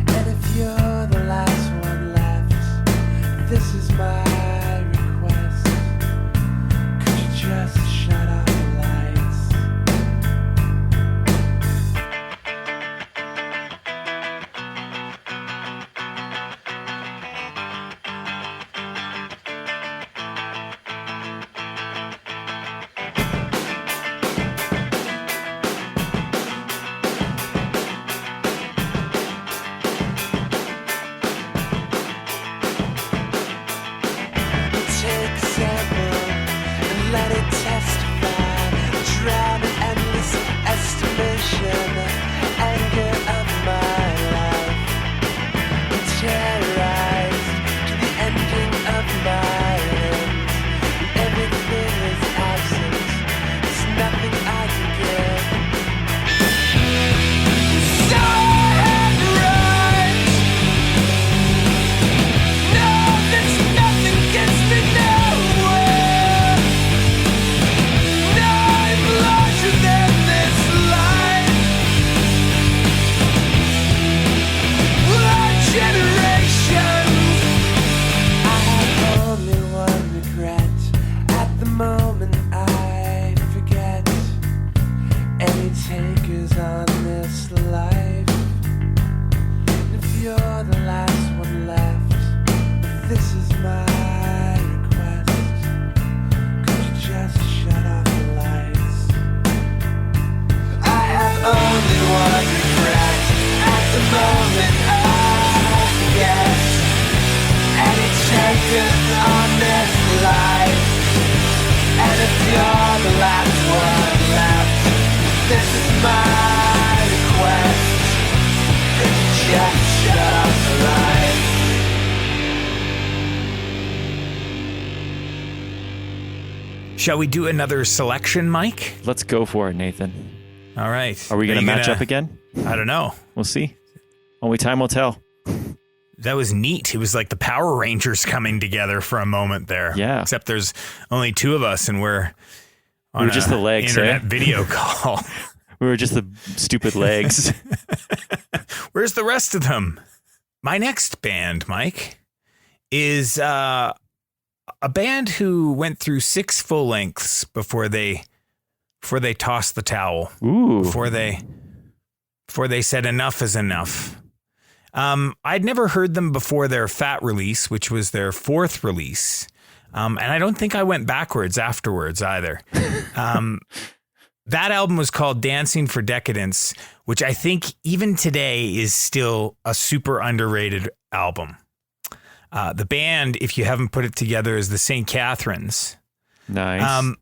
And if you're the last one left, this is my request. Could you just shut off the lights? Take a sample and let it testify. Drown in endless estimation, anger of my life. Terrorized to the ending of my limbs. Everything is absent. There's nothing I can give. So I had to write. No, this nothing gets me nowhere. Not larger than this life. Blood generations. I have only one regret. At the moment, I forget. Any takers on this life. If you're the last one left, this is my request. Could you just shut off the lights? I have only one regret. At the moment, I forget. Any takers on this life. And if you're the last one left, this is my request. Could you just shut off the lights? Shall we do another selection, Mike? Let's go for it, Nathan. All right. Are we going to match up again? I don't know. We'll see. Only time will tell. That was neat. It was like the Power Rangers coming together for a moment there. Yeah. Except there's only two of us and we're on just the legs, internet video call. We were just the stupid legs. Where's the rest of them? My next band, Mike, is a band who went through 6 full lengths before they tossed the towel. Ooh. Before they said enough is enough. I'd never heard them before their Fat release, which was their 4th release. And I don't think I went backwards afterwards either. that album was called Dancing for Decadence, which I think even today is still a super underrated album. The band, if you haven't put it together, is the St. Catharines. Nice.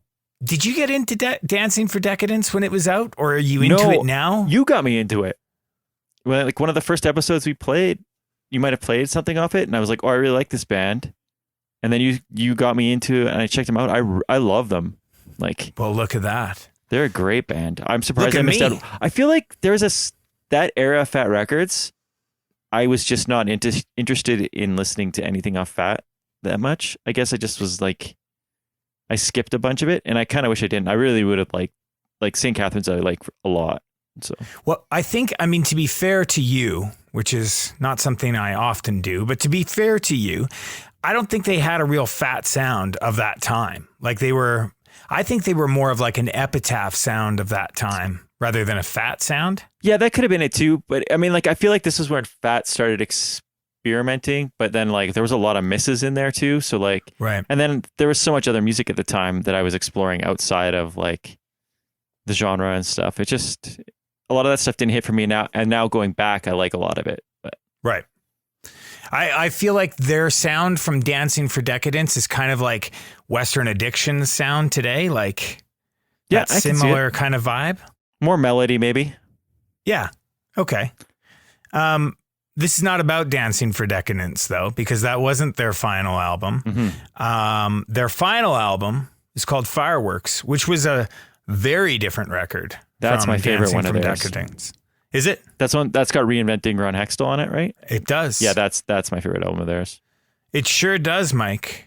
Did you get into Dancing for Decadence when it was out, or are you into it now? You got me into it. Well, like one of the first episodes we played, you might have played something off it, and I was like, "Oh, I really like this band." And then you got me into it, and I checked them out. I love them. Like, well, look at that. They're a great band. I'm surprised I missed out. I feel like there's that era of Fat Records. I was just not interested in listening to anything off Fat that much. I guess I just was like, I skipped a bunch of it, and I kind of wish I didn't. I really would have like St. Catharines. I like a lot. So, well, I mean, to be fair to you, which is not something I often do, but to be fair to you, I don't think they had a real Fat sound of that time. Like I think they were more of like an Epitaph sound of that time rather than a Fat sound. Yeah, that could have been it too. But I mean, like, I feel like this is when Fat started experimenting, but then like there was a lot of misses in there too. So like, right. And then there was so much other music at the time that I was exploring outside of like the genre and stuff. It just, a lot of that stuff didn't hit for me now. And now going back, I like a lot of it. But. Right. I feel like their sound from Dancing for Decadence is kind of like Western Addiction sound today. Like, yeah, that similar kind of vibe. More melody, maybe. Yeah. Okay. This is not about Dancing for Decadence, though, because that wasn't their final album. Mm-hmm. Their final album is called Fireworks, which was a very different record. That's my favorite one of theirs. Decadence. Is it? That's got Reinventing Ron Hextall on it, right? It does. Yeah, that's my favorite album of theirs. It sure does, Mike.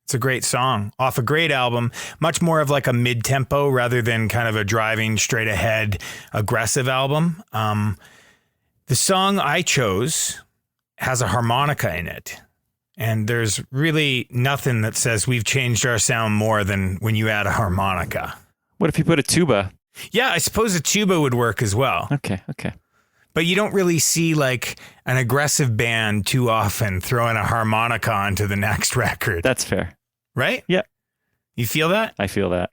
It's a great song off a great album, much more of like a mid-tempo rather than kind of a driving straight ahead aggressive album. The song I chose has a harmonica in it. And there's really nothing that says we've changed our sound more than when you add a harmonica. What if you put a tuba? Yeah, I suppose a tuba would work as well. Okay. But you don't really see like an aggressive band too often throwing a harmonica onto the next record. That's fair. Right? Yeah. You feel that? I feel that.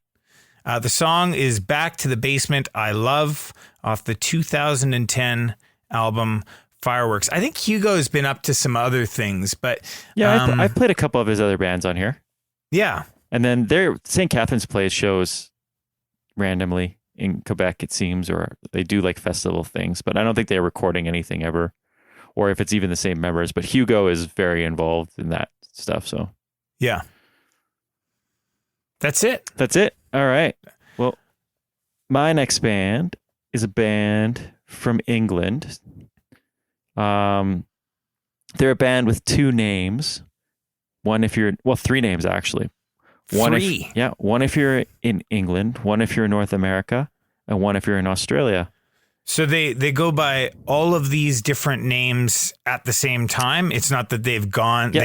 The song is Back to the Basement I Love off the 2010 album Fireworks. I think Hugo's been up to some other things, but... Yeah, I played a couple of his other bands on here. Yeah. And then St. Catharines plays shows randomly in Quebec, it seems, or they do like festival things, but I don't think they're recording anything ever, or if it's even the same members. But Hugo is very involved in that stuff. So yeah, that's it. All right. Well, my next band is a band from England. They're a band with two names. Three names actually. One if you're in England, one if you're in North America, and one if you're in Australia. So they go by all of these different names at the same time. It's not that they've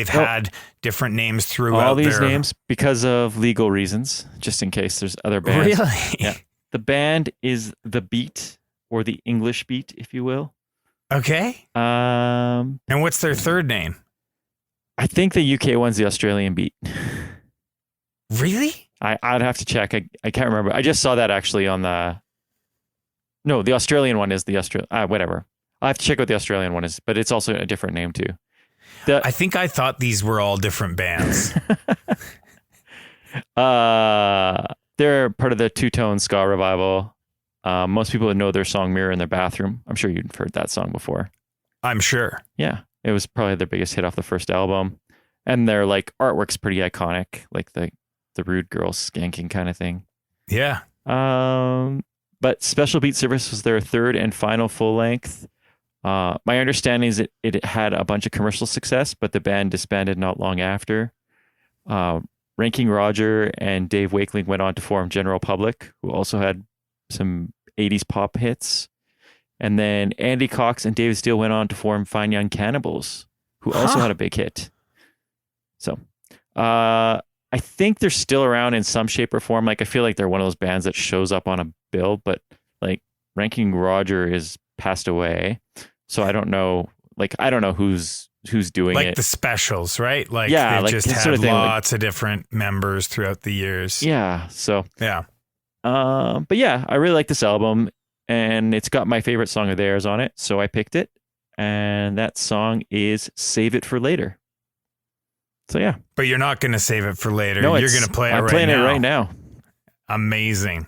had different names throughout. All these names because of legal reasons, just in case there's other bands. Really? Yeah. The band is The Beat, or the English Beat, if you will. Okay. And what's their third name? I think the UK one's the Australian Beat. Really? I'd have to check. I can't remember. I just saw that actually on the Australian one is the whatever. I'll have to check what the Australian one is, but it's also a different name too. I think I thought these were all different bands. They're part of the two-tone ska revival. Most people would know their song Mirror in Their Bathroom. I'm sure you've heard that song before. I'm sure. Yeah. It was probably their biggest hit off the first album. And their like artwork's pretty iconic, like the rude girl skanking kind of thing. Yeah. But Special Beat Service was their third and final full length. My understanding is it had a bunch of commercial success, but the band disbanded not long after. Ranking Roger and Dave Wakeling went on to form General Public, who also had some 80s pop hits. And then Andy Cox and David Steele went on to form Fine Young Cannibals, who also had a big hit. So, I think they're still around in some shape or form. Like, I feel like they're one of those bands that shows up on a bill, but like Ranking Roger is passed away. So I don't know. Like, I don't know who's doing like it. The Specials, right? Like, yeah, they've like just had sort of thing, lots of different members throughout the years. Yeah. So yeah. But yeah, I really like this album, and it's got my favorite song of theirs on it, so I picked it. And that song is "Save It for Later." So yeah. But you're not going to save it for later. No, you're going to play it right now. I'm playing it right now. Amazing.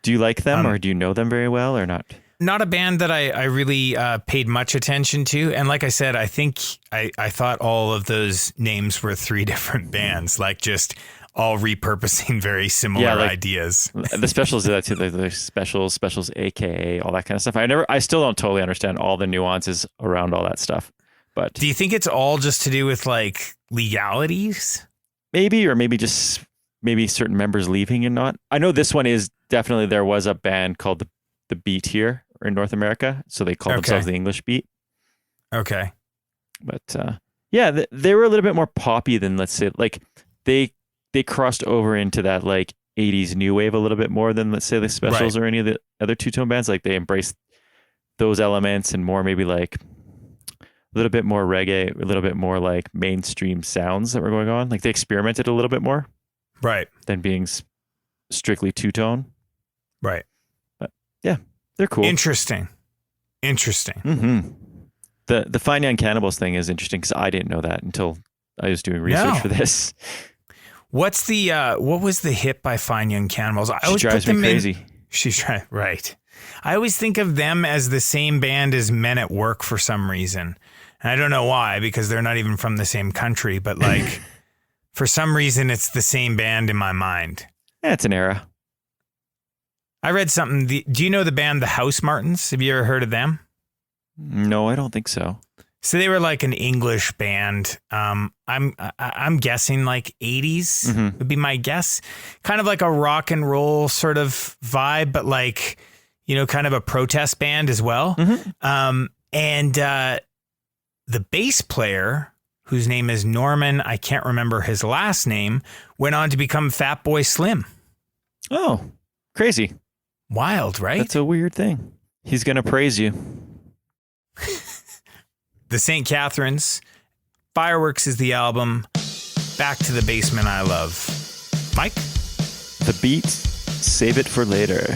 Do you like them, or do you know them very well, or not? Not a band that I really paid much attention to. And like I said, I think I thought all of those names were 3 different bands, like just all repurposing very similar ideas. The Specials do that too. The specials, AKA, all that kind of stuff. I still don't totally understand all the nuances around all that stuff. But do you think it's all just to do with like legalities? Maybe, or maybe just certain members leaving and not. I know this one is definitely, there was a band called the Beat here in North America, so they called themselves the English Beat. Okay. But yeah, they were a little bit more poppy than, let's say, like they crossed over into that like 80s new wave a little bit more than, let's say, the Specials or any of the other two-tone bands. Like they embraced those elements and more maybe like a little bit more reggae, a little bit more like mainstream sounds that were going on. Like they experimented a little bit more. Right. Than being strictly two-tone. Right. But yeah, they're cool. Interesting. Mm-hmm. The Fine Young Cannibals thing is interesting because I didn't know that until I was doing research for this. What's the what was the hit by Fine Young Cannibals? She drives me crazy. Right. I always think of them as the same band as Men at Work for some reason. And I don't know why, because they're not even from the same country, but like for some reason it's the same band in my mind. Yeah, it's an era. I read something. Do you know the band The House Martins? Have you ever heard of them? No, I don't think so. So they were like an English band. I'm guessing like 80s would be my guess. Kind of like a rock and roll sort of vibe, but like, you know, kind of a protest band as well. And the bass player, whose name is Norman, I can't remember his last name, went on to become Fatboy Slim. Oh, crazy. Wild, right? That's a weird thing. He's going to praise you. The St. Catharines, Fireworks is the album. Back to the Basement I Love. Mike? The Beat, Save It for Later.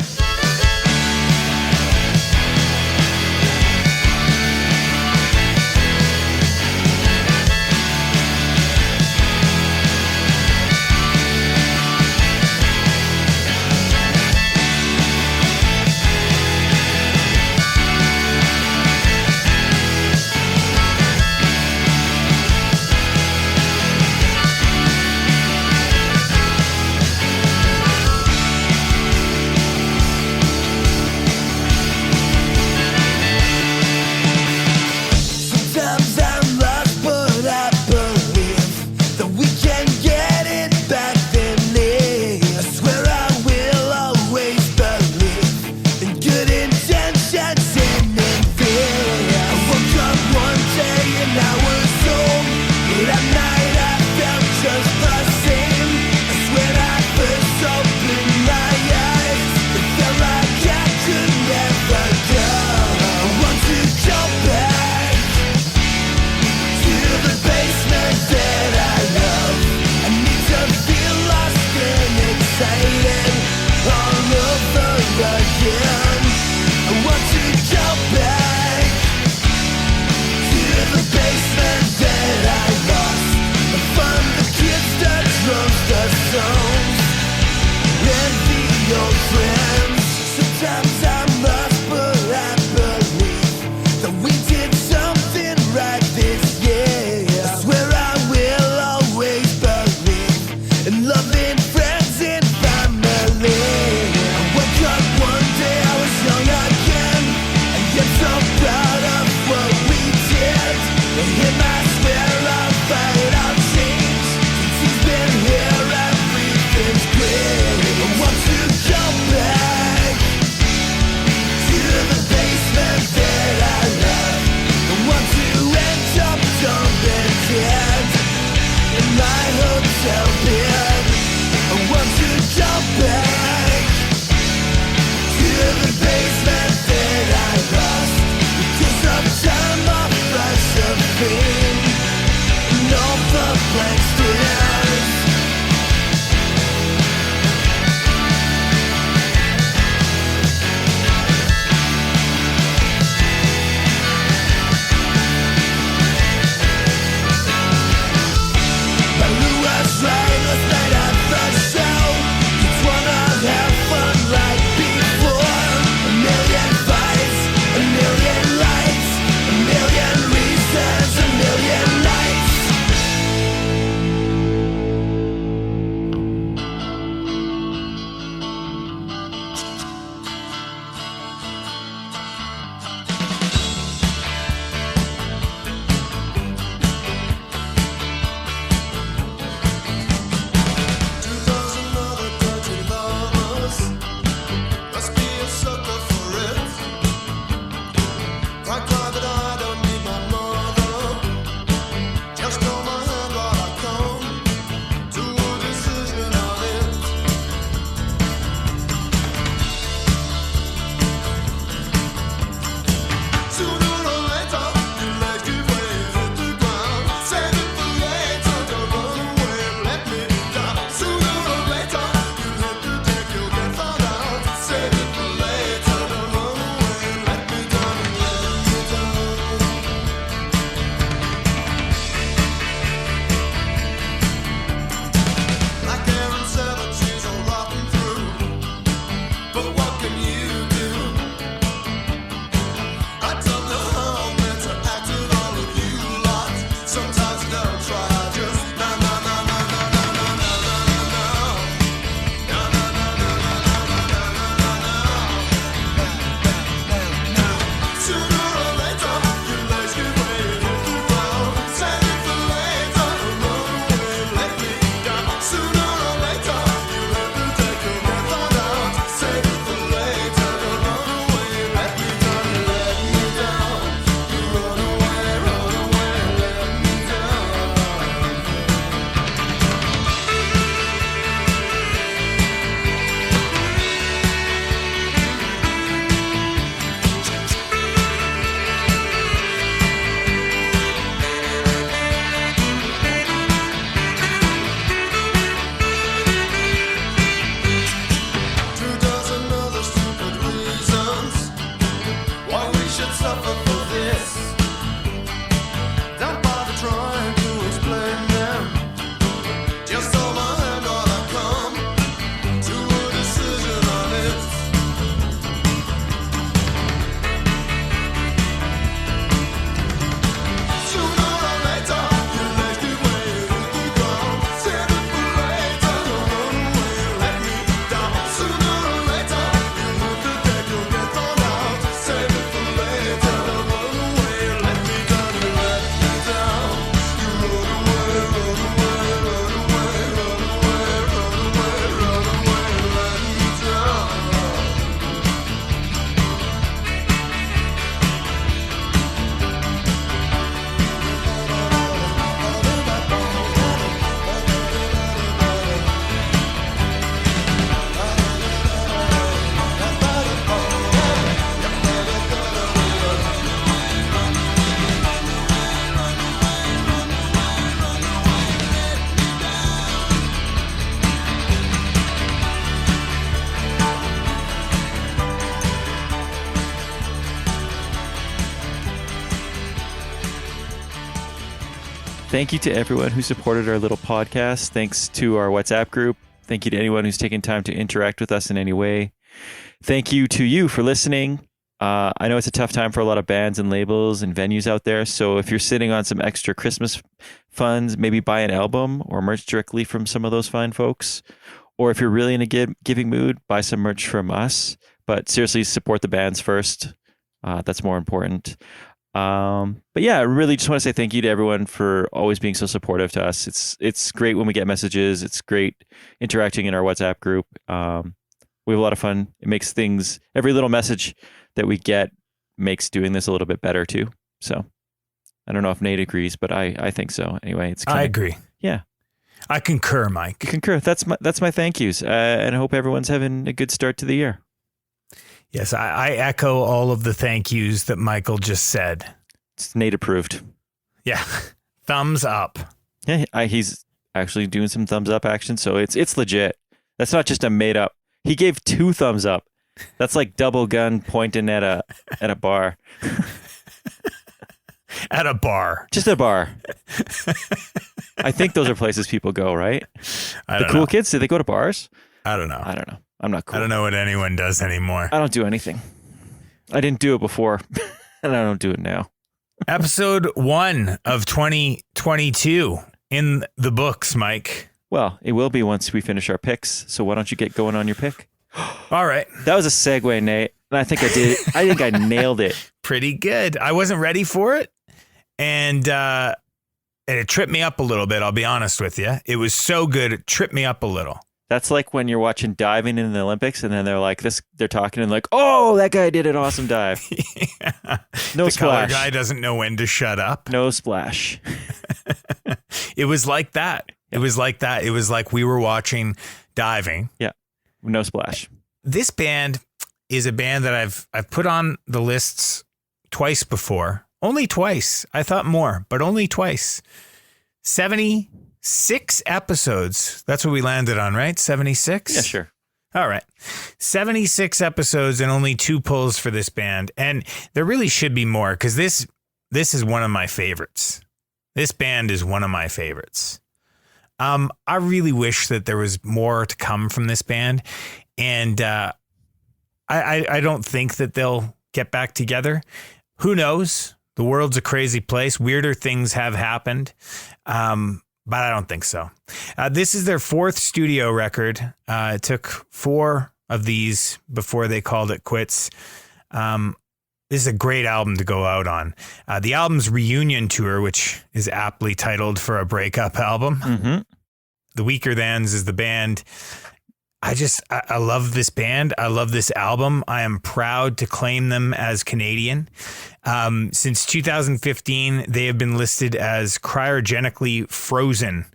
Loving friends and family. I woke up one day, I was young. Thank you to everyone who supported our little podcast. Thanks to our WhatsApp group. Thank you to anyone who's taken time to interact with us in any way. Thank you to you for listening. I know it's a tough time for a lot of bands and labels and venues out there. So if you're sitting on some extra Christmas funds, maybe buy an album or merch directly from some of those fine folks. Or if you're really in a giving mood, buy some merch from us. But seriously, support the bands first. That's more important. But yeah, I really just want to say thank you to everyone for always being so supportive to us. It's great when we get messages. It's great interacting in our WhatsApp group. We have a lot of fun. It makes things, every little message that we get makes doing this a little bit better too. So I don't know if Nate agrees, but I think so. Anyway, I agree. Yeah. I concur, Mike. Concur. That's my thank yous. And I hope everyone's having a good start to the year. Yes, I echo all of the thank yous that Michael just said. It's Nate approved. Yeah. Thumbs up. Yeah, he's actually doing some thumbs up action, so it's legit. That's not just a made up. He gave 2 thumbs up. That's like double gun pointing at a bar. At a bar. Just a bar. I think those are places people go, right? The cool kids, do they go to bars? I don't know. I'm not cool. I don't know what anyone does anymore. I don't do anything. I didn't do it before, and I don't do it now. Episode 1 of 2022 in the books, Mike. Well, it will be once we finish our picks. So why don't you get going on your pick? All right. That was a segue, Nate. And I think I did. I think I nailed it. Pretty good. I wasn't ready for it. And it tripped me up a little bit. I'll be honest with you. It was so good. It tripped me up a little. That's like when you're watching diving in the Olympics and then they're talking and like, oh, that guy did an awesome dive. Yeah. No the splash. color guy doesn't know when to shut up. No splash. It was like that. It was like that. It was like we were watching diving. Yeah. No splash. This band is a band that I've put on the lists twice before. Only twice. I thought more, but only twice. 76 episodes. That's what we landed on, right? 76? Yeah, sure. All right. 76 episodes and only 2 pulls for this band. And there really should be more because this is one of my favorites. This band is one of my favorites. I really wish that there was more to come from this band. And I don't think that they'll get back together. Who knows? The world's a crazy place. Weirder things have happened. But I don't think so. This is their 4th studio record. It took 4 of these before they called it quits. This is a great album to go out on. The album's reunion tour, which is aptly titled for a breakup album. Mm-hmm. The Weaker Thans is the band. I love this band. I love this album. I am proud to claim them as Canadian. Since 2015, they have been listed as cryogenically frozen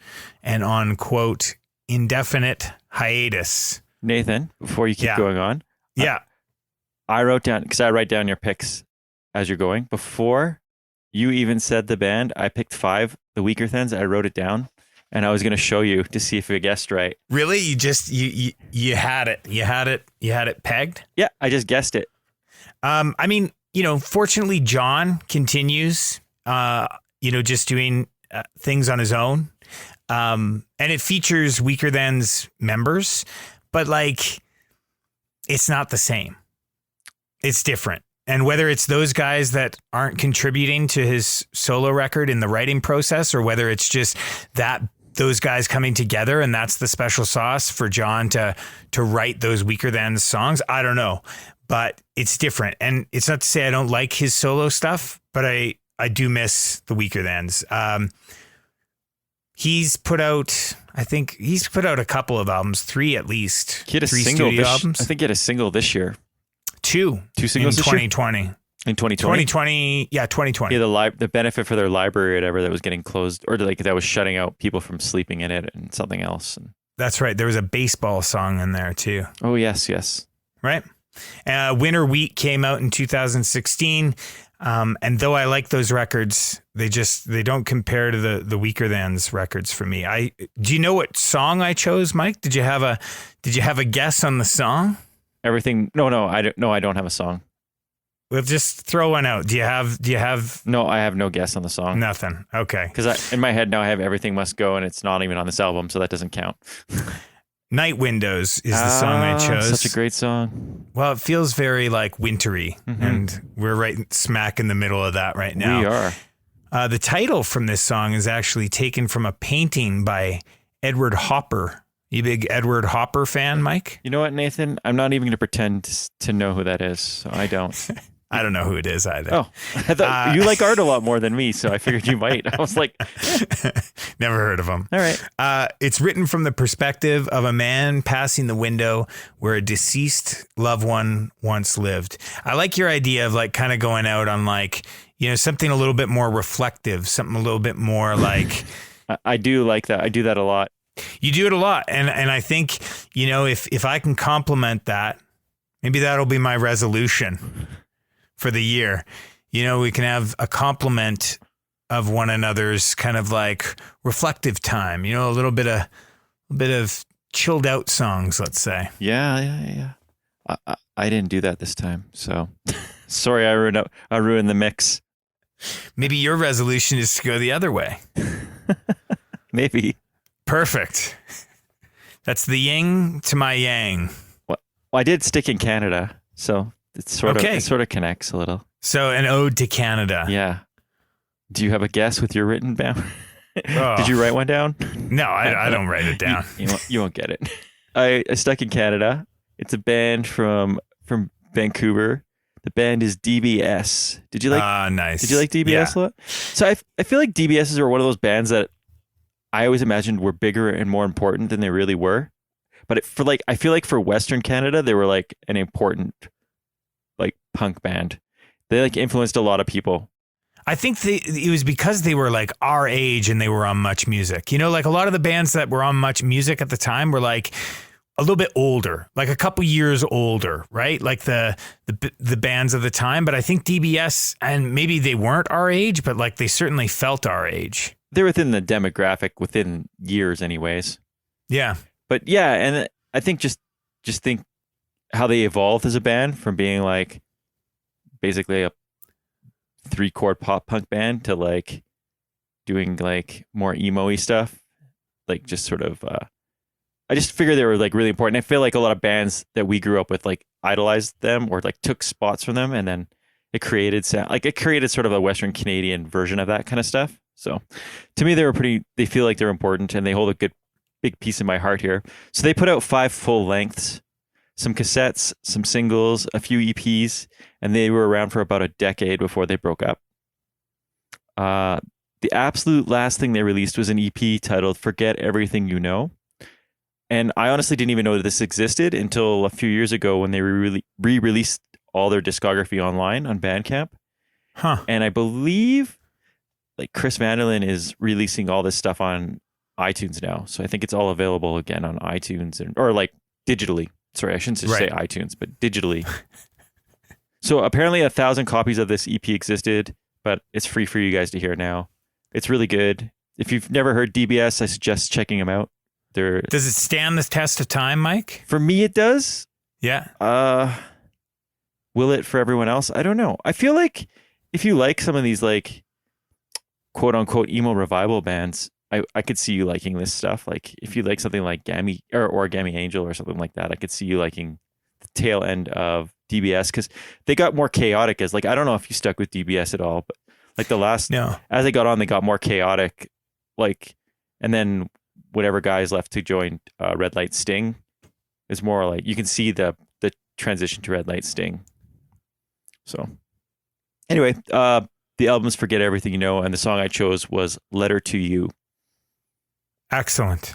and on, quote, indefinite hiatus. Nathan, before you keep going on. Yeah. I wrote down, because I write down your picks as you're going. Before you even said the band, I picked 5, the Weaker Thans. I wrote it down. And I was going to show you to see if you guessed right. Really? You just you had it. You had it pegged? Yeah, I just guessed it. I mean, fortunately John continues just doing things on his own. And it features Weaker Than's members, but like it's not the same. It's different. And whether it's those guys that aren't contributing to his solo record in the writing process, or whether it's just that those guys coming together and that's the special sauce for John to write those Weaker Than songs, I don't know. But it's different. And it's not to say I don't like his solo stuff, but I do miss the Weaker Thans. He's put out a couple of albums, 3 at least. He had a 3 single studio albums. I think he had a single this year. 2 singles in 2020. In 2020? 2020. Yeah, 2020. Yeah, the benefit for their library or whatever that was getting closed, or like that was shutting out people from sleeping in it and something else. That's right. There was a baseball song in there too. Oh, yes. Right. Winter Wheat came out in 2016. And though I like those records, they don't compare to the Weaker Thans records for me. Do you know what song I chose, Mike? Did you have a guess on the song? Everything. No, I don't have a song. We'll just throw one out. Do you have No, I have no guess on the song. nothing? Okay. Because in my head now I have Everything Must Go, and it's not even on this album, so that doesn't count. Night Windows is the song I chose. Such a great song. Well, it feels very like wintry, and we're right smack in the middle of that right now. We are. The title from this song is actually taken from a painting by Edward Hopper. You big Edward Hopper fan, Mike? You know what, Nathan? I'm not even going to pretend to know who that is, so I don't. I don't know who it is either. Oh, I thought you like art a lot more than me, so I figured you might. I was like, never heard of him. All right. It's written from the perspective of a man passing the window where a deceased loved one once lived. I like your idea of like kind of going out on like, you know, something a little bit more reflective, something a little bit more like. I do like that. I do that a lot. You do it a lot. And I think, you know, if I can compliment that, maybe that'll be my resolution for the year. You know, we can have a compliment of one another's kind of like reflective time, you know, a little bit of chilled out songs, let's say. Yeah. I didn't do that this time. So sorry, I ruined the mix. Maybe your resolution is to go the other way. Maybe. Perfect. That's the yin to my yang. Well, I did stick in Canada, so it sort of connects a little. So an ode to Canada. Yeah. Do you have a guess with your written down? Did you write one down? No, I don't write it down. You won't get it. I stuck in Canada. It's a band from Vancouver. The band is DBS. Did you like? Nice. Did you like DBS a lot? So I feel like DBSs are one of those bands that I always imagined were bigger and more important than they really were. But I feel like for Western Canada, they were like an important like punk band. They like influenced a lot of people. I think it was because they were like our age and they were on Much Music. You know, like a lot of the bands that were on Much Music at the time were like a little bit older, like a couple years older, right? Like the bands of the time. But I think DBS, and maybe they weren't our age, but like they certainly felt our age. They're within the demographic within years anyways. Yeah. But yeah, and I think just think how they evolved as a band from being like basically a 3-chord pop punk band to like doing like more emo-y stuff. Like just sort of I just figured they were like really important. I feel like a lot of bands that we grew up with like idolized them or like took spots from them, and then it created sort of a Western Canadian version of that kind of stuff. So to me, they feel like they're important, and they hold a good big piece of my heart here. So they put out 5 full lengths, some cassettes, some singles, a few EPs, and they were around for about a decade before they broke up. The absolute last thing they released was an EP titled Forget Everything You Know. And I honestly didn't even know that this existed until a few years ago when they re-released all their discography online on Bandcamp. Huh. And I believe like Chris Vanderlyn is releasing all this stuff on iTunes now. So I think it's all available again on iTunes or like digitally. Sorry, I shouldn't just say iTunes, but digitally. So apparently 1,000 copies of this EP existed, but it's free for you guys to hear now. It's really good. If you've never heard DBS, I suggest checking them out. Does it stand the test of time, Mike? For me, it does. Yeah. Will it for everyone else? I don't know. I feel like if you like some of these like quote unquote emo revival bands, I could see you liking this stuff. Like if you like something like Gammy or Origami Angel or something like that, I could see you liking the tail end of DBS because they got more chaotic as like, I don't know if you stuck with DBS at all, but like as they got on, they got more chaotic. Like, and then whatever guys left to join Red Light Sting is more like, you can see the transition to Red Light Sting. So anyway, the album's Forget Everything You Know, and the song I chose was Letter to You. Excellent.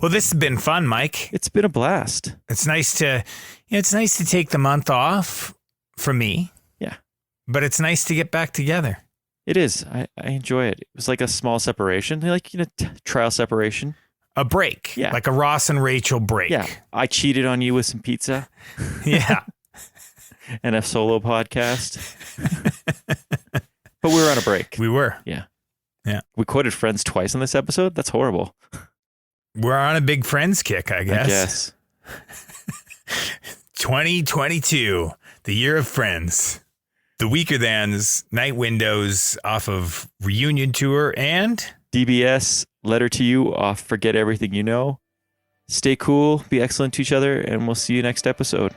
Well, this has been fun, Mike. It's been a blast. It's nice to take the month off from me. Yeah. But it's nice to get back together. It is. I enjoy it. It was like a small separation, like, trial separation. A break. Yeah. Like a Ross and Rachel break. Yeah. I cheated on you with some pizza. Yeah. And a solo podcast. But we were on a break. We were. Yeah. Yeah. We quoted Friends twice on this episode. That's horrible. We're on a big Friends kick, I guess. 2022. The year of friends. The Weaker Thans, Night Windows off of Reunion Tour, and DBS, Letter to You off Forget Everything You Know. Stay cool, be excellent to each other, and we'll see you next episode.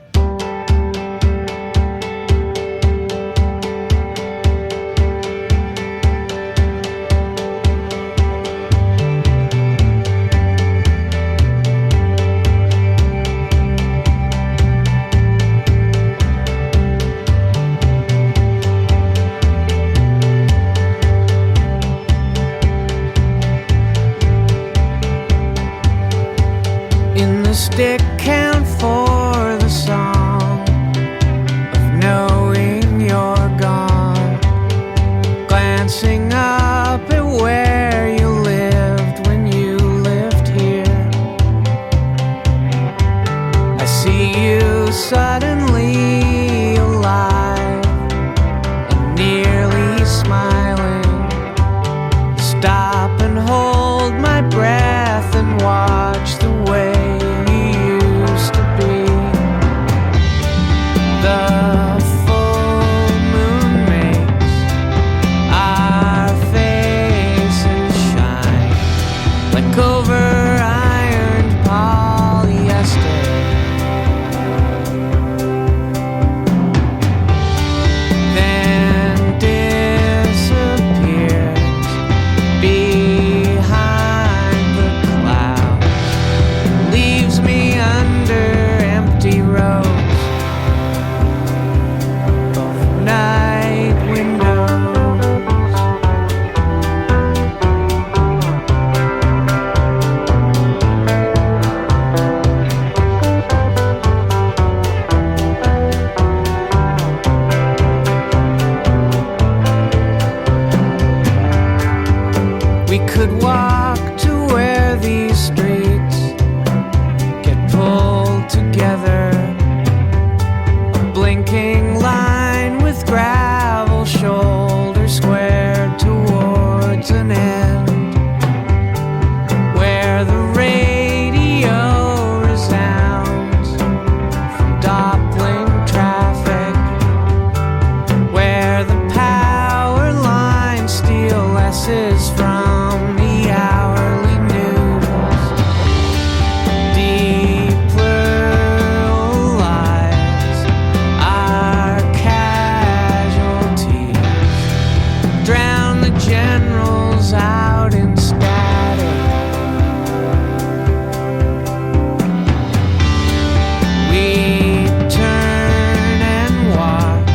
Stick count for the song of knowing you're gone, glancing up at where you lived when you lived here. I see you suddenly alive and nearly smiling. Stop and hold my breath and watch the way the full moon makes our faces shine like over-ironed polyester. Then disappears behind the clouds, leaves me under empty roads. Night windows. We could walk to where these streets get pulled together, a blinking line with gravel shoulder squared towards an end, where the radio resounds from doppling traffic, where the power lines steal S's from the hourly news. Deep plural lies are casualties. Drown the generals out in static. We turn and watch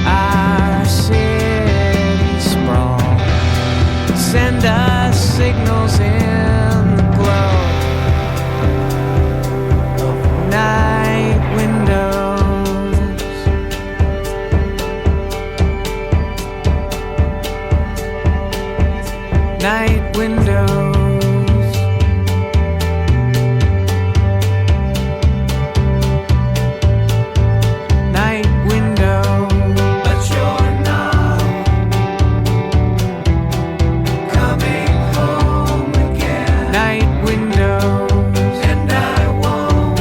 our city sprawl. Send us signals in the glow of night windows. Night windows. Night windows. But you're not coming home again. Night windows. And I won't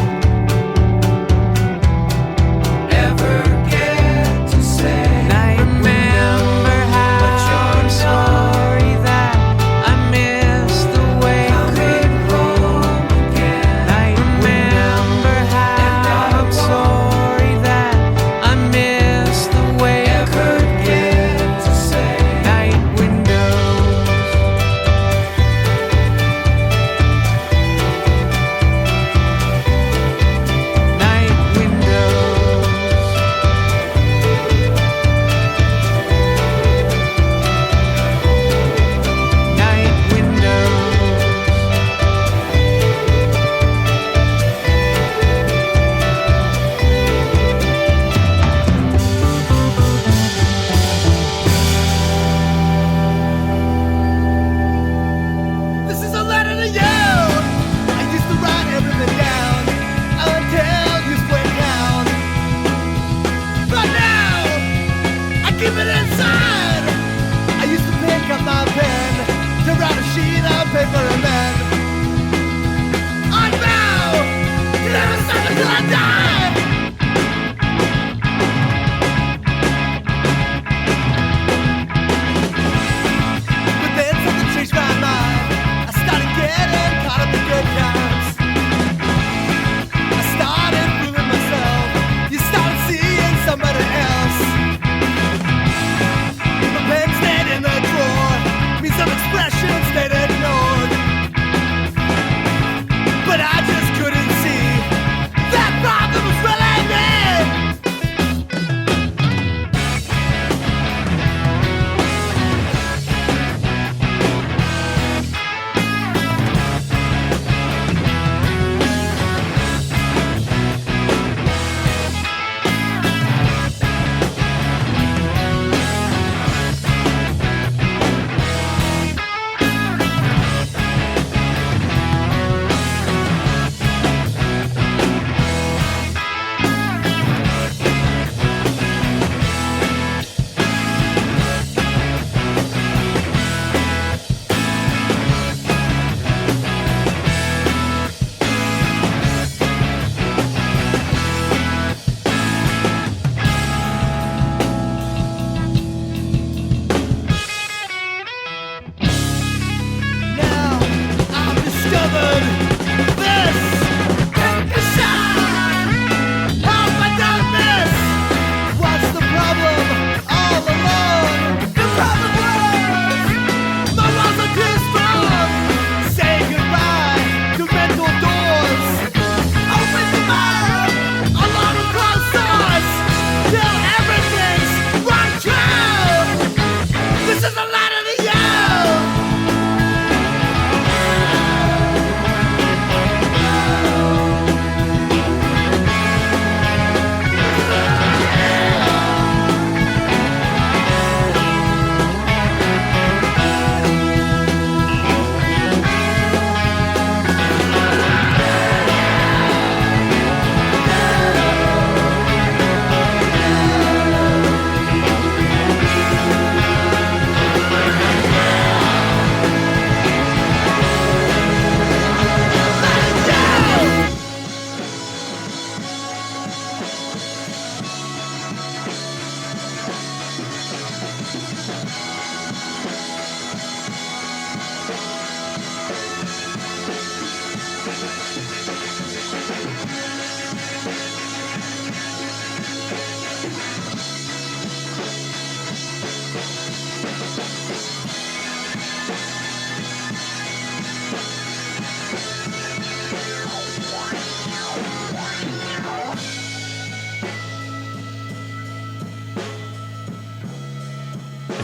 ever get to say. Night remember how I'm sorry that I missed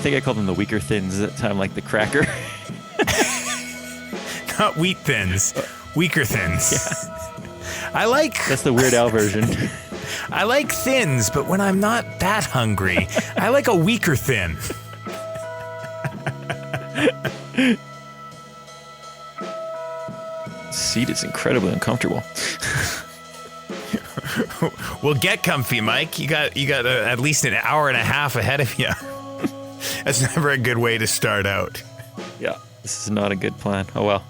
think I called them the weaker thins at the time, like the cracker. Not wheat thins, weaker thins. Yeah. That's the Weird Al version. I like thins, but when I'm not that hungry, I like a weaker thin. Seat is incredibly uncomfortable. Well, get comfy, Mike. You got at least an hour and a half ahead of you. That's never a good way to start out. Yeah, this is not a good plan. Oh well.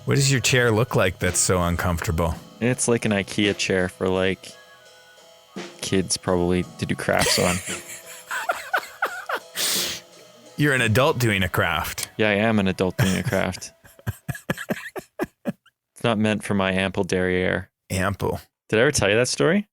What does your chair look like that's so uncomfortable? It's like an IKEA chair for like kids probably to do crafts on. You're an adult doing a craft. Yeah, I am an adult doing a craft. It's not meant for my ample derriere. Ample. Did I ever tell you that story?